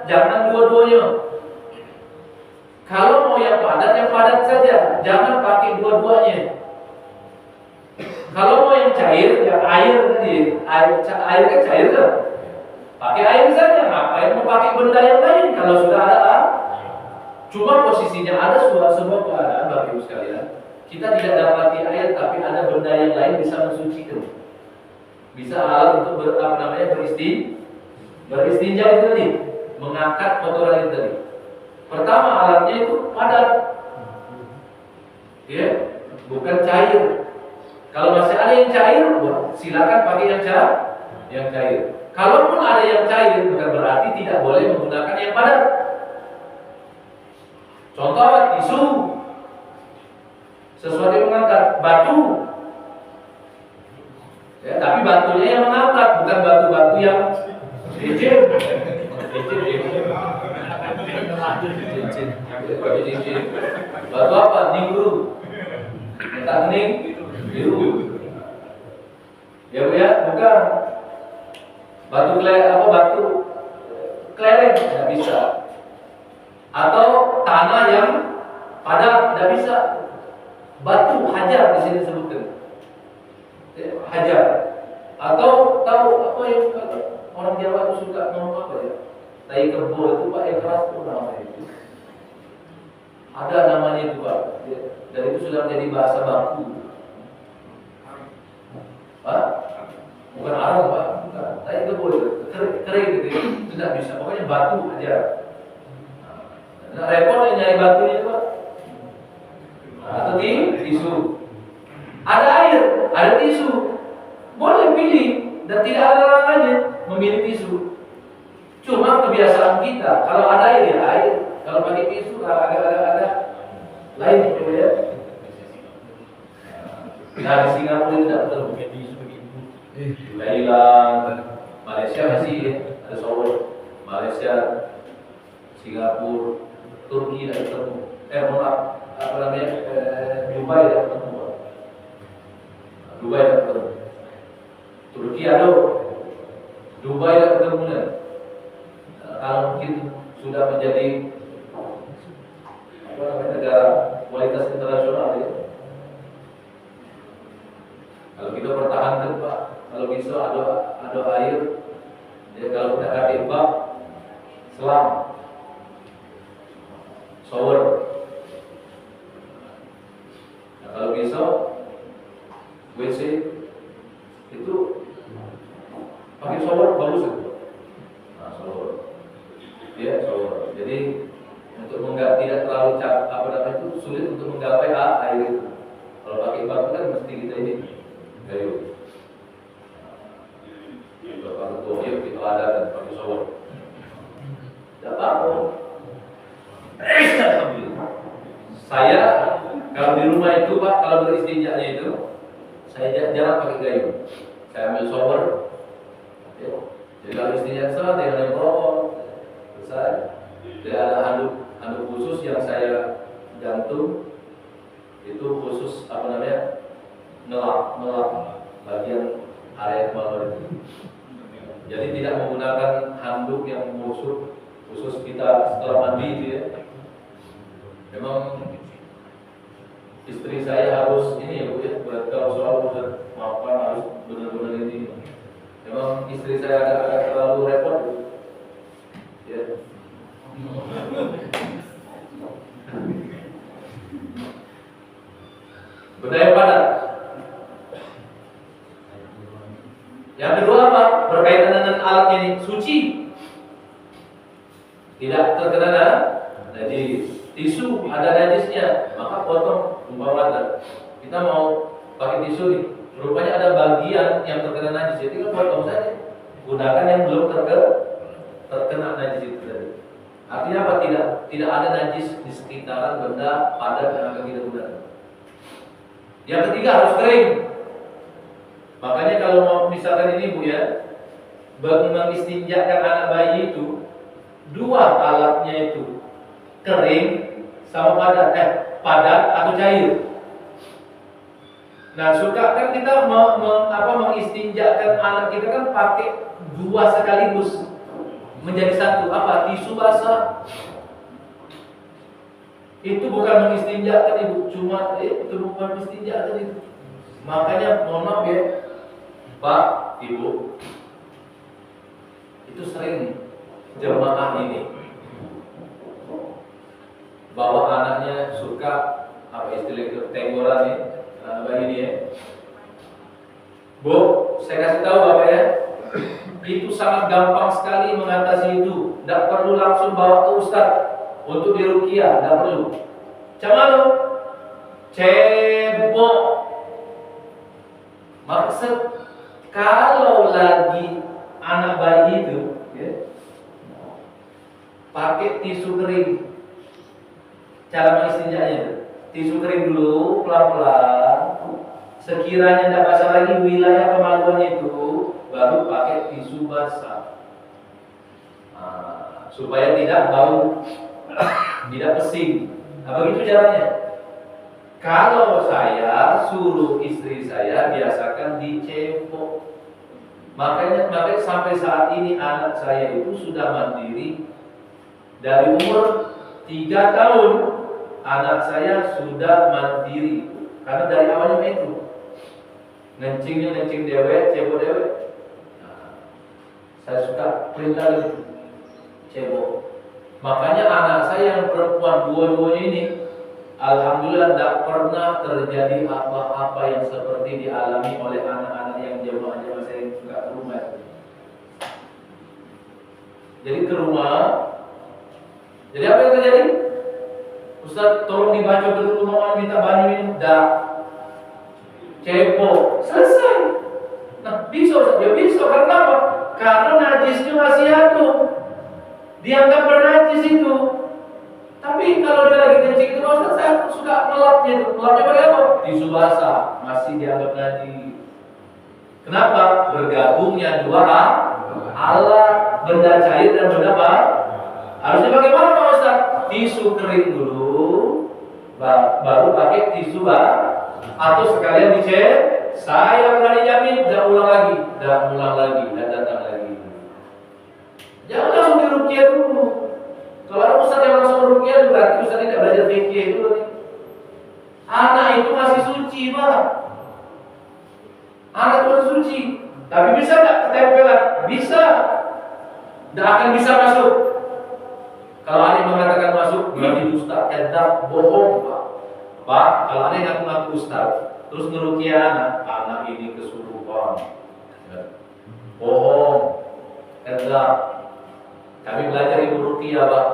S1: jangan dua-duanya. Kalau mau yang padat saja, jangan pakai dua-duanya. Kalau mau yang cair, ya air tadi, air kan cair kan? Pakai air saja, ngapain mau pakai benda yang lain kalau sudah ada air? Cuma posisinya ada sebuah keadaan Bapak Ibu sekalian. Kita tidak dapati air, tapi ada benda yang lain bisa mensucikan. Bisa alat untuk beristinja itu tadi, mengangkat kotoran itu tadi. Pertama alatnya itu padat, ya, bukan cair. Kalau masih ada yang cair, silakan pakai yang cair. Kalaupun ada yang cair, bukan berarti tidak boleh menggunakan yang padat. Contoh tisu. Sesuatu yang mengangkat batu, ya, tapi batunya yang mengangkat, bukan batu-batu yang licin. Batu apa? Ningru, tak ning, biru. Ya Bu ya, bukan. Batu kelereng tidak bisa. Atau tanah yang padat tidak bisa. Batu hajar di sini disebutkan. Hajar. Atau tahu apa yang orang Jawa itu suka ngomong apa ya? Tai kebo itu Pak yang keras itu namanya itu. Ada namanya itu Pak. Dan itu sudah menjadi bahasa baku. Pak? Bukan Arab Pak. Bukan. Tai kebo itu kering gitu. Itu tidak bisa. Pokoknya batu hajar. Nah, repot nyari batunya Pak. Atau tisu. Ada air, ada tisu. Boleh pilih dan tidak ada larangannya memilih tisu. Cuma kebiasaan kita, kalau ada air ya air, kalau pakai tisu ada lain gitu ya. Nah, di Singapura tidak perlu pakai tisu begitu. Thailand, Malaysia masih ada Solo, Malaysia Singapura, Turki tidak ketemu. Apa namanya? Dubai tidak ketemu. Dubai tidak ketemu. Turki ada, Dubai tidak ketemu. Kalau mungkin sudah menjadi apa namanya negara kualitas internasional ya. Kalau kita pertahankan Pak, kalau bisa ada air, ya kalau tidak ada bak, selam, shower. Nah, kalau bisa WC itu pakai shower bagus itu. Nah, shower, ya shower. Jadi untuk tidak terlalu apa namanya itu sulit untuk menggapai air itu. Kalau pakai bak kan mesti kita ini kayu. Bapak ketua ya kita ada dan pakai shower. Tidak apa-apa. Saya kalau di rumah itu Pak, kalau beristinjaknya itu saya jarang pakai kayu. Saya ambil shower. Ya. Jadi kalau istinjak salah dengan yang merokok, selesai. Dia ada handuk khusus yang saya gantung. Itu khusus apa namanya? Ngelap bagian area kemaluan itu. Jadi tidak menggunakan handuk yang khusus kita setelah mandi itu ya. Memang istri saya harus ini ya Bu ya, kalau soal maafkan harus benar-benar ini. Memang istri saya agak terlalu repot Bu. Ya. Berdaya padat. Yang kedua apa? Berkaitan dengan alat ini suci. Tidak terkena najis. Tisu ada najisnya, maka potong umpama kita mau pakai tisu nih, rupanya ada bagian yang terkena najis, jadi kan potong saja. Gunakan yang belum terkena najis itu tadi. Artinya apa? Tidak ada najis di sekitaran benda padat yang akan kita gunakan. Yang ketiga harus kering. Makanya kalau mau misalkan ini Bu ya, mengistinjakan anak bayi itu dua alatnya itu kering sama padat atau cair. Nah suka kan kita mengistinjakan anak kita kan pakai dua sekaligus menjadi satu apa? Tisu basah. Itu bukan mengistinjakan Ibu, cuma itu bukan mengistinjakan itu. Makanya mohon maaf ya Pak, Ibu, itu sering jemaah ini bawa anaknya suka apa istilah itu tenggoran nih, bayi ini ya. Bu, saya kasih tahu Bapak ya, itu sangat gampang sekali mengatasi itu. Tidak perlu langsung bawa ke Ustadz untuk diruqyah, tidak perlu. Cuman cebok. Maksud kalau lagi anak bayi itu ya, pakai tisu kering. Cara mengistinjaknya, tisu kering dulu pelan-pelan. Sekiranya tidak basah lagi wilayah kemaluannya itu, baru pakai tisu basah. Nah, supaya tidak bau, tidak pesing. Nah, begitu caranya. Kalau saya suruh istri saya biasakan dicebok. Makanya sampai saat ini anak saya itu sudah mandiri dari umur 3 tahun. Anak saya sudah mandiri karena dari awalnya itu ngencing dewek, cebok dewek. Nah, saya suka perintah itu cebok. Makanya anak saya yang perempuan dua-duanya ini, alhamdulillah tidak pernah terjadi apa-apa yang seperti dialami oleh anak-anak yang jemaah-jemaah saya yang suka ke rumah. Jadi ke rumah, jadi apa yang terjadi? Ustaz, tolong dibaca dulu mau minta banyu ini. Dah cebok, selesai. Nah, bisa Ustaz, ya bisa. Karena apa? Karena najisnya masih ada. Dianggap bernajis itu. Tapi kalau dia lagi kencing itu, Ustaz, saya suka melapnya itu. Melapnya pakai apa? Tisu basah, masih dianggap najis. Kenapa? Bergabungnya dua alat, benda cair dan benda apa? Harusnya bagaimana? tisu kering dulu, baru pakai tisu atau sekalian dicek. Saya berani jamin, tidak ulang lagi, tidak datang lagi. Jangan langsung diruqyah dulu. Kalau ada ustaz yang langsung meruqyah, berarti ustaz tidak belajar fikih itu. Anak itu masih suci, Pak. Anak itu masih suci. Tapi bisa tidak ketempelan? Bisa. Tidak akan bisa masuk. Kalau ada yang mengatakan masuk, berarti ustaz kadzab, bohong, Pak. Pak, kalau ada yang ngaku-ngaku ustaz, terus ngeruqyah anak ini kesurupan, bohong, kadzab. Kami belajar ilmu ruqyah, Pak.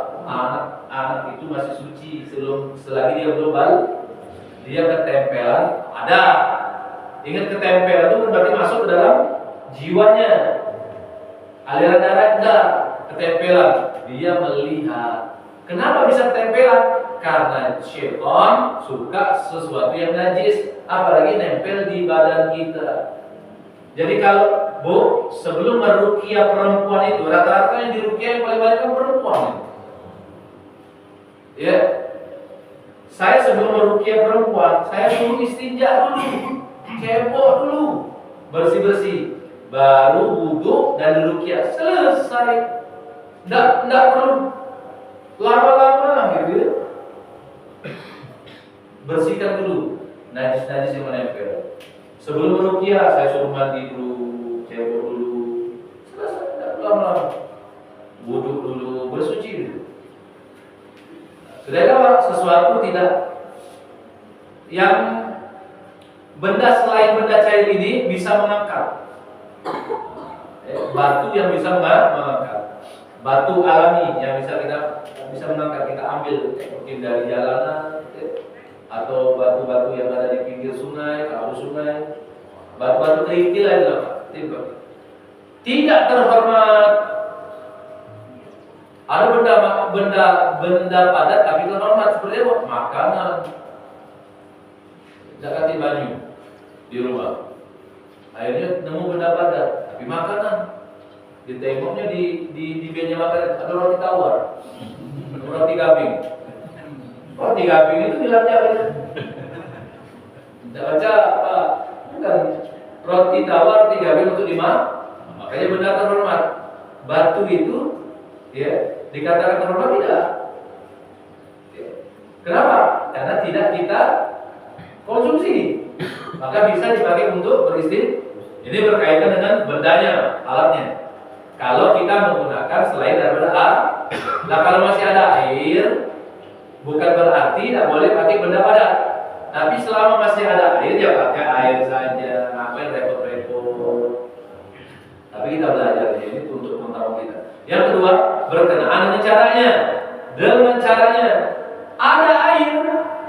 S1: Anak itu masih suci selagi dia belum balik. Dia ketempelan ada. Ingat, ketempelan itu berarti masuk ke dalam jiwanya. Aliran darah enggak, ketempelan. Dia melihat. Kenapa bisa ketempelan? Karena syaitan suka sesuatu yang najis, apalagi nempel di badan kita. Jadi kalau Bu, sebelum meruqyah perempuan itu, rata-rata yang diruqyah yang paling banyak kan perempuan. Ya, saya sebelum meruqyah perempuan, saya suruh istinja dulu, cebok dulu, bersih-bersih, baru wudhu dan diruqyah. Selesai. Nggak perlu lama-lama gitu ya. Bersihkan dulu najis-najis yang menempel. Sebelum meruqyah saya suruh mandi dulu, cebok dulu. Selesai, nggak perlu lama-lama. Wudhu dulu, bersuci dulu. Sudah apa? Sesuatu tidak yang benda selain benda cair ini bisa mengangkat. Batu yang bisa mengangkat, batu alami yang bisa mengangkat, kita ambil mungkin dari jalanan atau batu-batu yang ada di pinggir sungai, kalau sungai, batu-batu kerikil aja, tidak terhormat. Ada benda padat tapi terhormat, seperti apa? Makanan. Tidak kasih banyu di rumah. Akhirnya nemu benda padat tapi makanan. Ditengoknya di meja makan ada roti tawar, roti gabing. Roti gabing itu bilangnya apa? Tidak baca apa? Bukan. Roti tawar, roti gabing untuk dimakan. Makanya benda terhormat. Batu itu, ya, dikatakan terhormat tidak. Kenapa? Karena tidak kita konsumsi. Maka bisa dipakai untuk beristinja. Ini berkaitan dengan bendanya, alatnya. Kalau kita menggunakan selain daripada air, nah kalau masih ada air, bukan berarti tidak boleh pakai benda padat. Tapi selama masih ada air, ya pakai air saja. Ngapain repot-repot? Tapi kita belajar ini untuk pengetahuan kita. Yang kedua, berkenaan dengan caranya. Dengan caranya, ada air,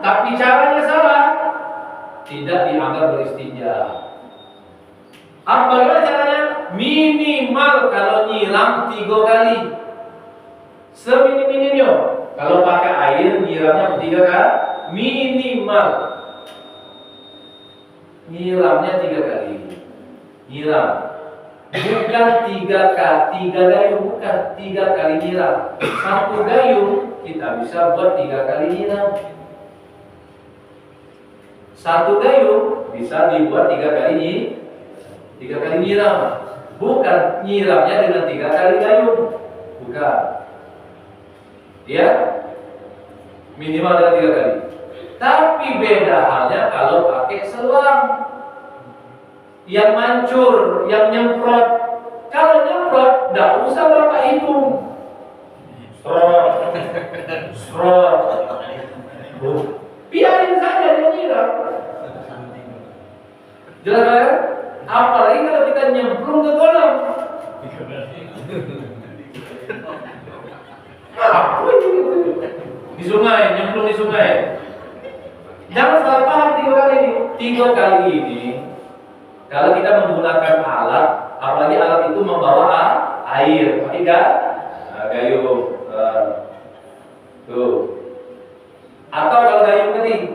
S1: tapi caranya salah, tidak dianggap beristinja. Bagaimana caranya? Minimal kalau nyiram 3 kali. Seminim-minimnya. Kalau pakai air nyiramnya 3 kali. Minimal. Nyiramnya 3 kali. Nyiram. Bukan 3 gayung, bukan 3 kali nyiram. 1 gayung kita bisa buat 3 kali nyiram. 1 gayung bisa dibuat 3 kali nyiram. Bukan nyiramnya dengan 3 kali gayung. Bukan. Ya, minimal dengan 3 kali. Tapi beda halnya kalau pakai selang yang mancur, yang nyemprot. Kalau nyemprot, tidak usah Bapak hitung. Strot. Biarin saja dia nyiram. Jelas ya? Apalagi kalau kita nyemplung ke kolam. Apa itu? Di sungai, nyemplung di sungai. Jangan salah paham 3 kali ini. 3 kali ini, kalau kita menggunakan alat, apalagi alat itu membawa air, pakai gayung. Tuh. Atau kalau gayung tadi,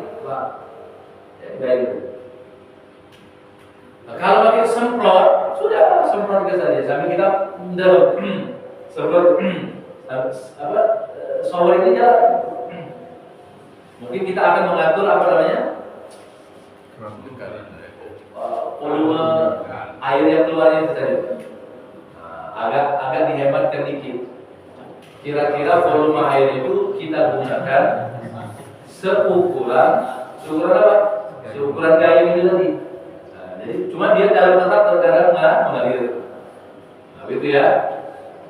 S1: gayung. Nah, kalau pakai semprot, sudah semprot saja. Sambil kita semprot shower ini jalan. Mungkin kita akan mengatur apa namanya volume air yang keluarnya itu tadi. Agak dihematkan dikit. Kira-kira volume air itu kita gunakan seukuran apa? Seukuran gayung itu tadi. Jadi cuma dia dalam tetap terkadang nggak mengalir. Nah, gitu ya.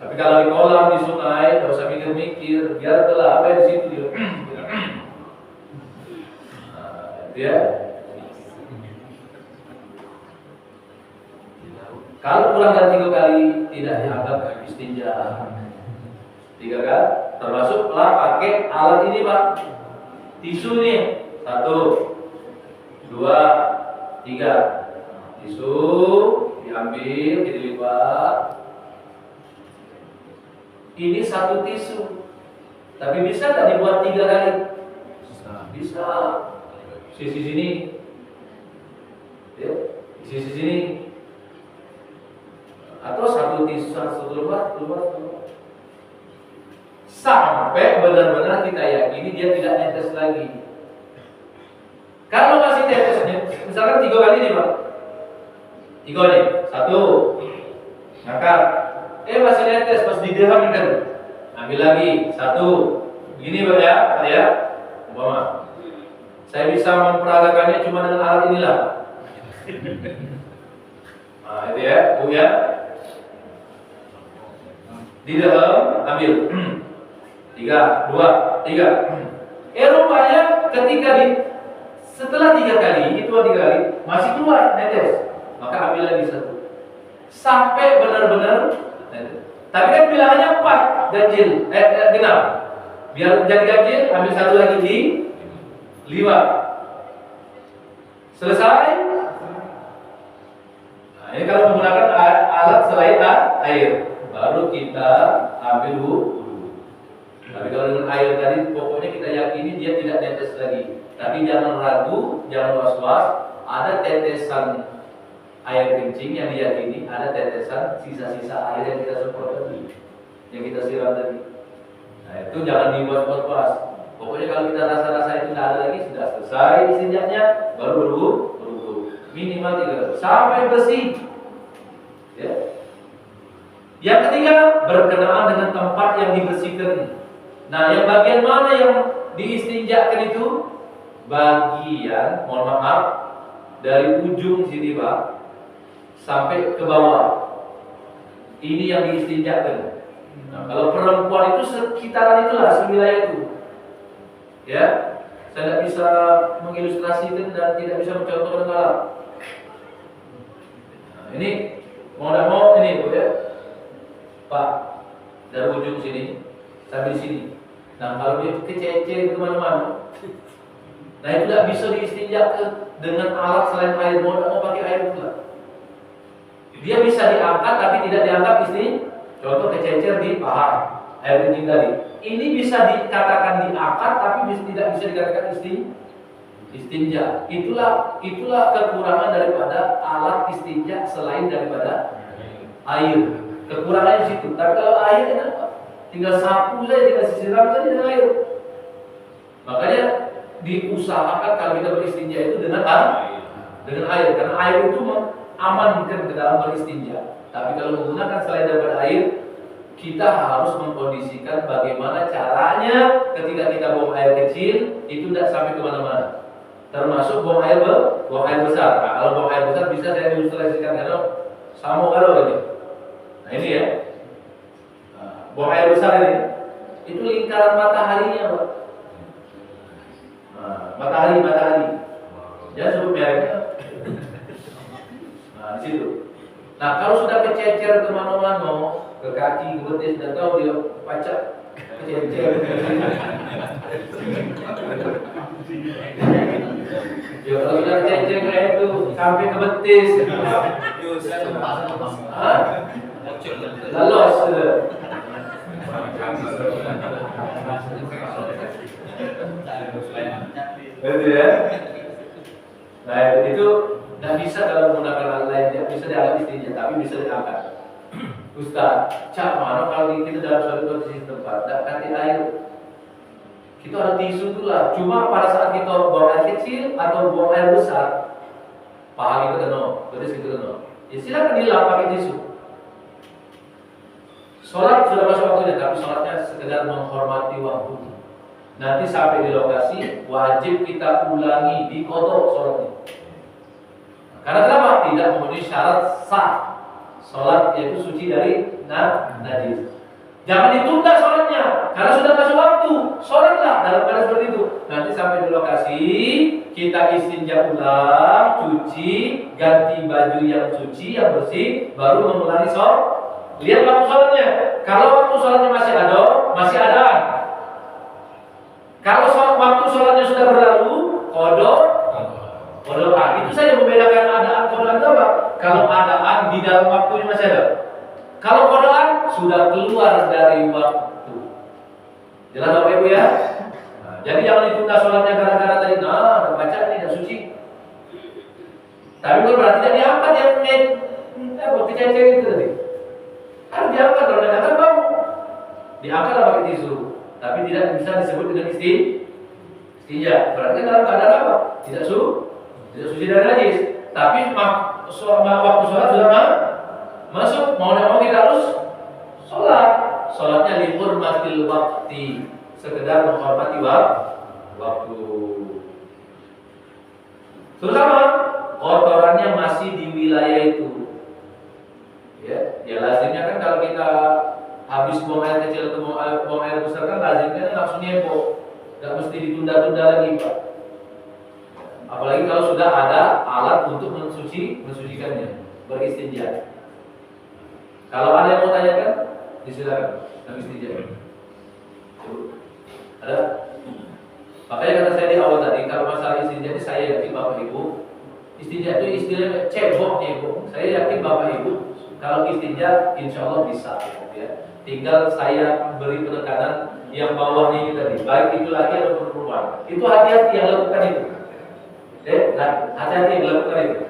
S1: Tapi kalau di kolam, di sungai, nggak usah mikir-mikir, biar telah apa di situ dia. Nah, itu ya. Kalau kurang dari 3 kali tidak dianggap istinja. 3 kali, termasuklah pakai alat ini Pak. Tisu nih, 1, 2, 3. Tisu diambil, dilipat. Ini 1 tisu, tapi bisa nggak dibuat 3 kali? Bisa. Sisi sini, ya, sisi sini. Atau 1 tisu, 1 lembar. Sampai benar-benar kita yakini dia tidak netes lagi. Kalau masih netesnya, misalkan 3 kali nih Pak. 3 nih, 1 ngangkat, masih netes, pas dideham kan, ambil lagi 1, gini Pak ya, umpama saya bisa memperagakannya cuma dengan alat inilah. Nah itu ya, Bu ya, dideham, ambil 3, 2, 3. Rupanya ketika setelah 3 kali, itu 3 kali masih keluar netes, maka ambil lagi 1 sampai benar-benar. Tapi kan bilangannya 4 ganjil, genap. Biar jadi ganjil, ambil 1 lagi di 5. Selesai. Nah, ini kalau menggunakan alat selain air, baru kita ambil wudhu. Tapi kalau dengan air tadi, pokoknya kita yakini dia tidak netes lagi. Tapi jangan ragu, jangan was-was. Ada tetesan air kencing yang diyakini, ada tetesan sisa-sisa air yang kita semprot tadi, yang kita siram tadi. Nah itu jangan dibuat was-was. Pokoknya kalau kita rasa-rasa itu tidak ada lagi, sudah selesai istinjanya, baru berwudu. Minimal 3 sampai bersih. Ya. Yang ketiga, berkenaan dengan tempat yang dibersihkan. Nah, yang bagian mana yang diistinjakan itu? Bagian, mohon maaf, dari ujung sini Pak sampai ke bawah. Ini yang diistinjakan. Nah, kalau perempuan itu sekitaran itulah, sewilayah itu. Ya, saya tidak bisa mengilustrasikan dan tidak bisa mencontohkan alat. Nah, ini mau tidak mau ini Bu ya, Pak, dari ujung sini sampai sini. Nah, kalau dia kececer kemana-mana, nah itu tidak bisa diistinjakan dengan alat selain air. Mau tidak mau pakai air pula. Dia bisa diangkat tapi tidak diangkat contoh kececer di paha, air kencing tadi. Ini bisa dikatakan diangkat tapi tidak bisa dikatakan istinja. Itulah kekurangan daripada alat istinja selain daripada air. Kekurangannya di situ. Tapi kalau air enak, tinggal sapu saja, tinggal siram saja dengan air. Makanya diusahakan kalau kita beristinja itu dengan air, karena air itu amankan ke dalam beristinja. Tapi kalau menggunakan selain daripada air, kita harus mengkondisikan bagaimana caranya ketika kita buang air kecil itu tidak sampai kemana-mana. Termasuk buang air besar. Nah, kalau buang air besar bisa saya ilustrasikan karena sama kalau ini. Nah ini ya, buang air besar ini, itu lingkaran mataharinya Pak. Nah, matahari. Jangan sebut mereknya. Nah di situ. Nah kalau sudah kececer kemana-mana, ke kaki, ke betis, dan tahu dia pacak kececer. Ya kalau sudah kececer kayak itu sampai ke betis. Lalos. Betul ya. Nah itu tidak bisa kalau menggunakan alat lain, tidak bisa diangkat istinja, tapi bisa diangkat. Ustaz, cak mana kalau kita dalam suatu posisi tempat, tidak ganti air. Kita ada tisu tu lah. Cuma pada saat kita buang air kecil atau buang air besar, paha kita kena, betis kita kena. Ya silakan dilap pakai tisu. Sholat sudah masuk waktunya, tapi sholatnya sekedar menghormati waktu. Nanti sampai di lokasi, wajib kita ulangi di kodok sholatnya. Karena kenapa? Tidak memenuhi syarat sah. Sholat yaitu suci dari najis. Jangan ditunda sholatnya, karena sudah masuk waktu. Sholatlah dalam keadaan seperti itu. Nanti sampai di lokasi, kita istinja ulang, cuci, ganti baju yang suci, yang bersih, baru mengulangi sholat. Lihat waktu sholatnya. Kalau waktu sholatnya masih ada. Kalau waktu sholatnya sudah berlalu, kodok. Itu saja membedakan adaan kodokan apa? Kalau adaan di dalam waktunya masih ada. Kalau kodokan sudah keluar dari waktu. Jelas Bapak Ibu ya? Nah, jadi jangan ditunda sholatnya gara-gara tadi. Nah, baca ini tidak suci. Tapi bukan berarti tidak diangkat yang kecil-kecil itu tadi. Harus diangkat, kalau tidak angkat bau. Diangkatlah pakai tisu. Tapi tidak bisa disebut dengan istinja. Berarti dalam keadaan apa? Tidak suci dari najis. Tapi waktu sholat sudah masuk, mau tidak mau kita harus sholat. Sholatnya lihurmatil wakti, sekedar menghormati waktu. Terutama kotorannya masih di wilayah itu. Ya lazimnya kan kalau kita habis buang air kecil atau buang air besar kan lazimnya langsung nyebok, nggak mesti ditunda-tunda lagi Pak. Apalagi kalau sudah ada alat untuk mensucikannya, beristinja. Kalau ada yang mau tanyakan, disilakan. Kami istinja. Ada? Makanya kata saya di awal tadi, kalau masalah istinja ini saya yakin Bapak Ibu, istinja itu istilahnya cebok. Saya yakin Bapak Ibu, kalau istinja insya Allah bisa. Ya. Tinggal saya beri penekanan yang bawahnya ini tadi, baik itu laki atau perempuan. Itu hati-hati yang lakukan itu. Hati-hati yang lakukan itu.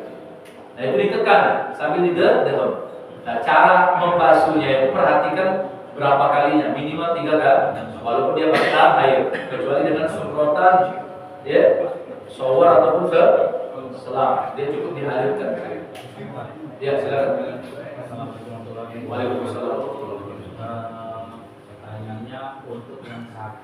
S1: Nah itu ditekan sambil didem. Nah cara membasuhnya itu perhatikan berapa kalinya, minimal 3 kali. Walaupun dia pakai air, kecuali dengan semprotan, shower ataupun selang, dia cukup dialirkan. Ya silakan. Waalaikumsalam.
S3: Pertanyaannya untuk yang sakit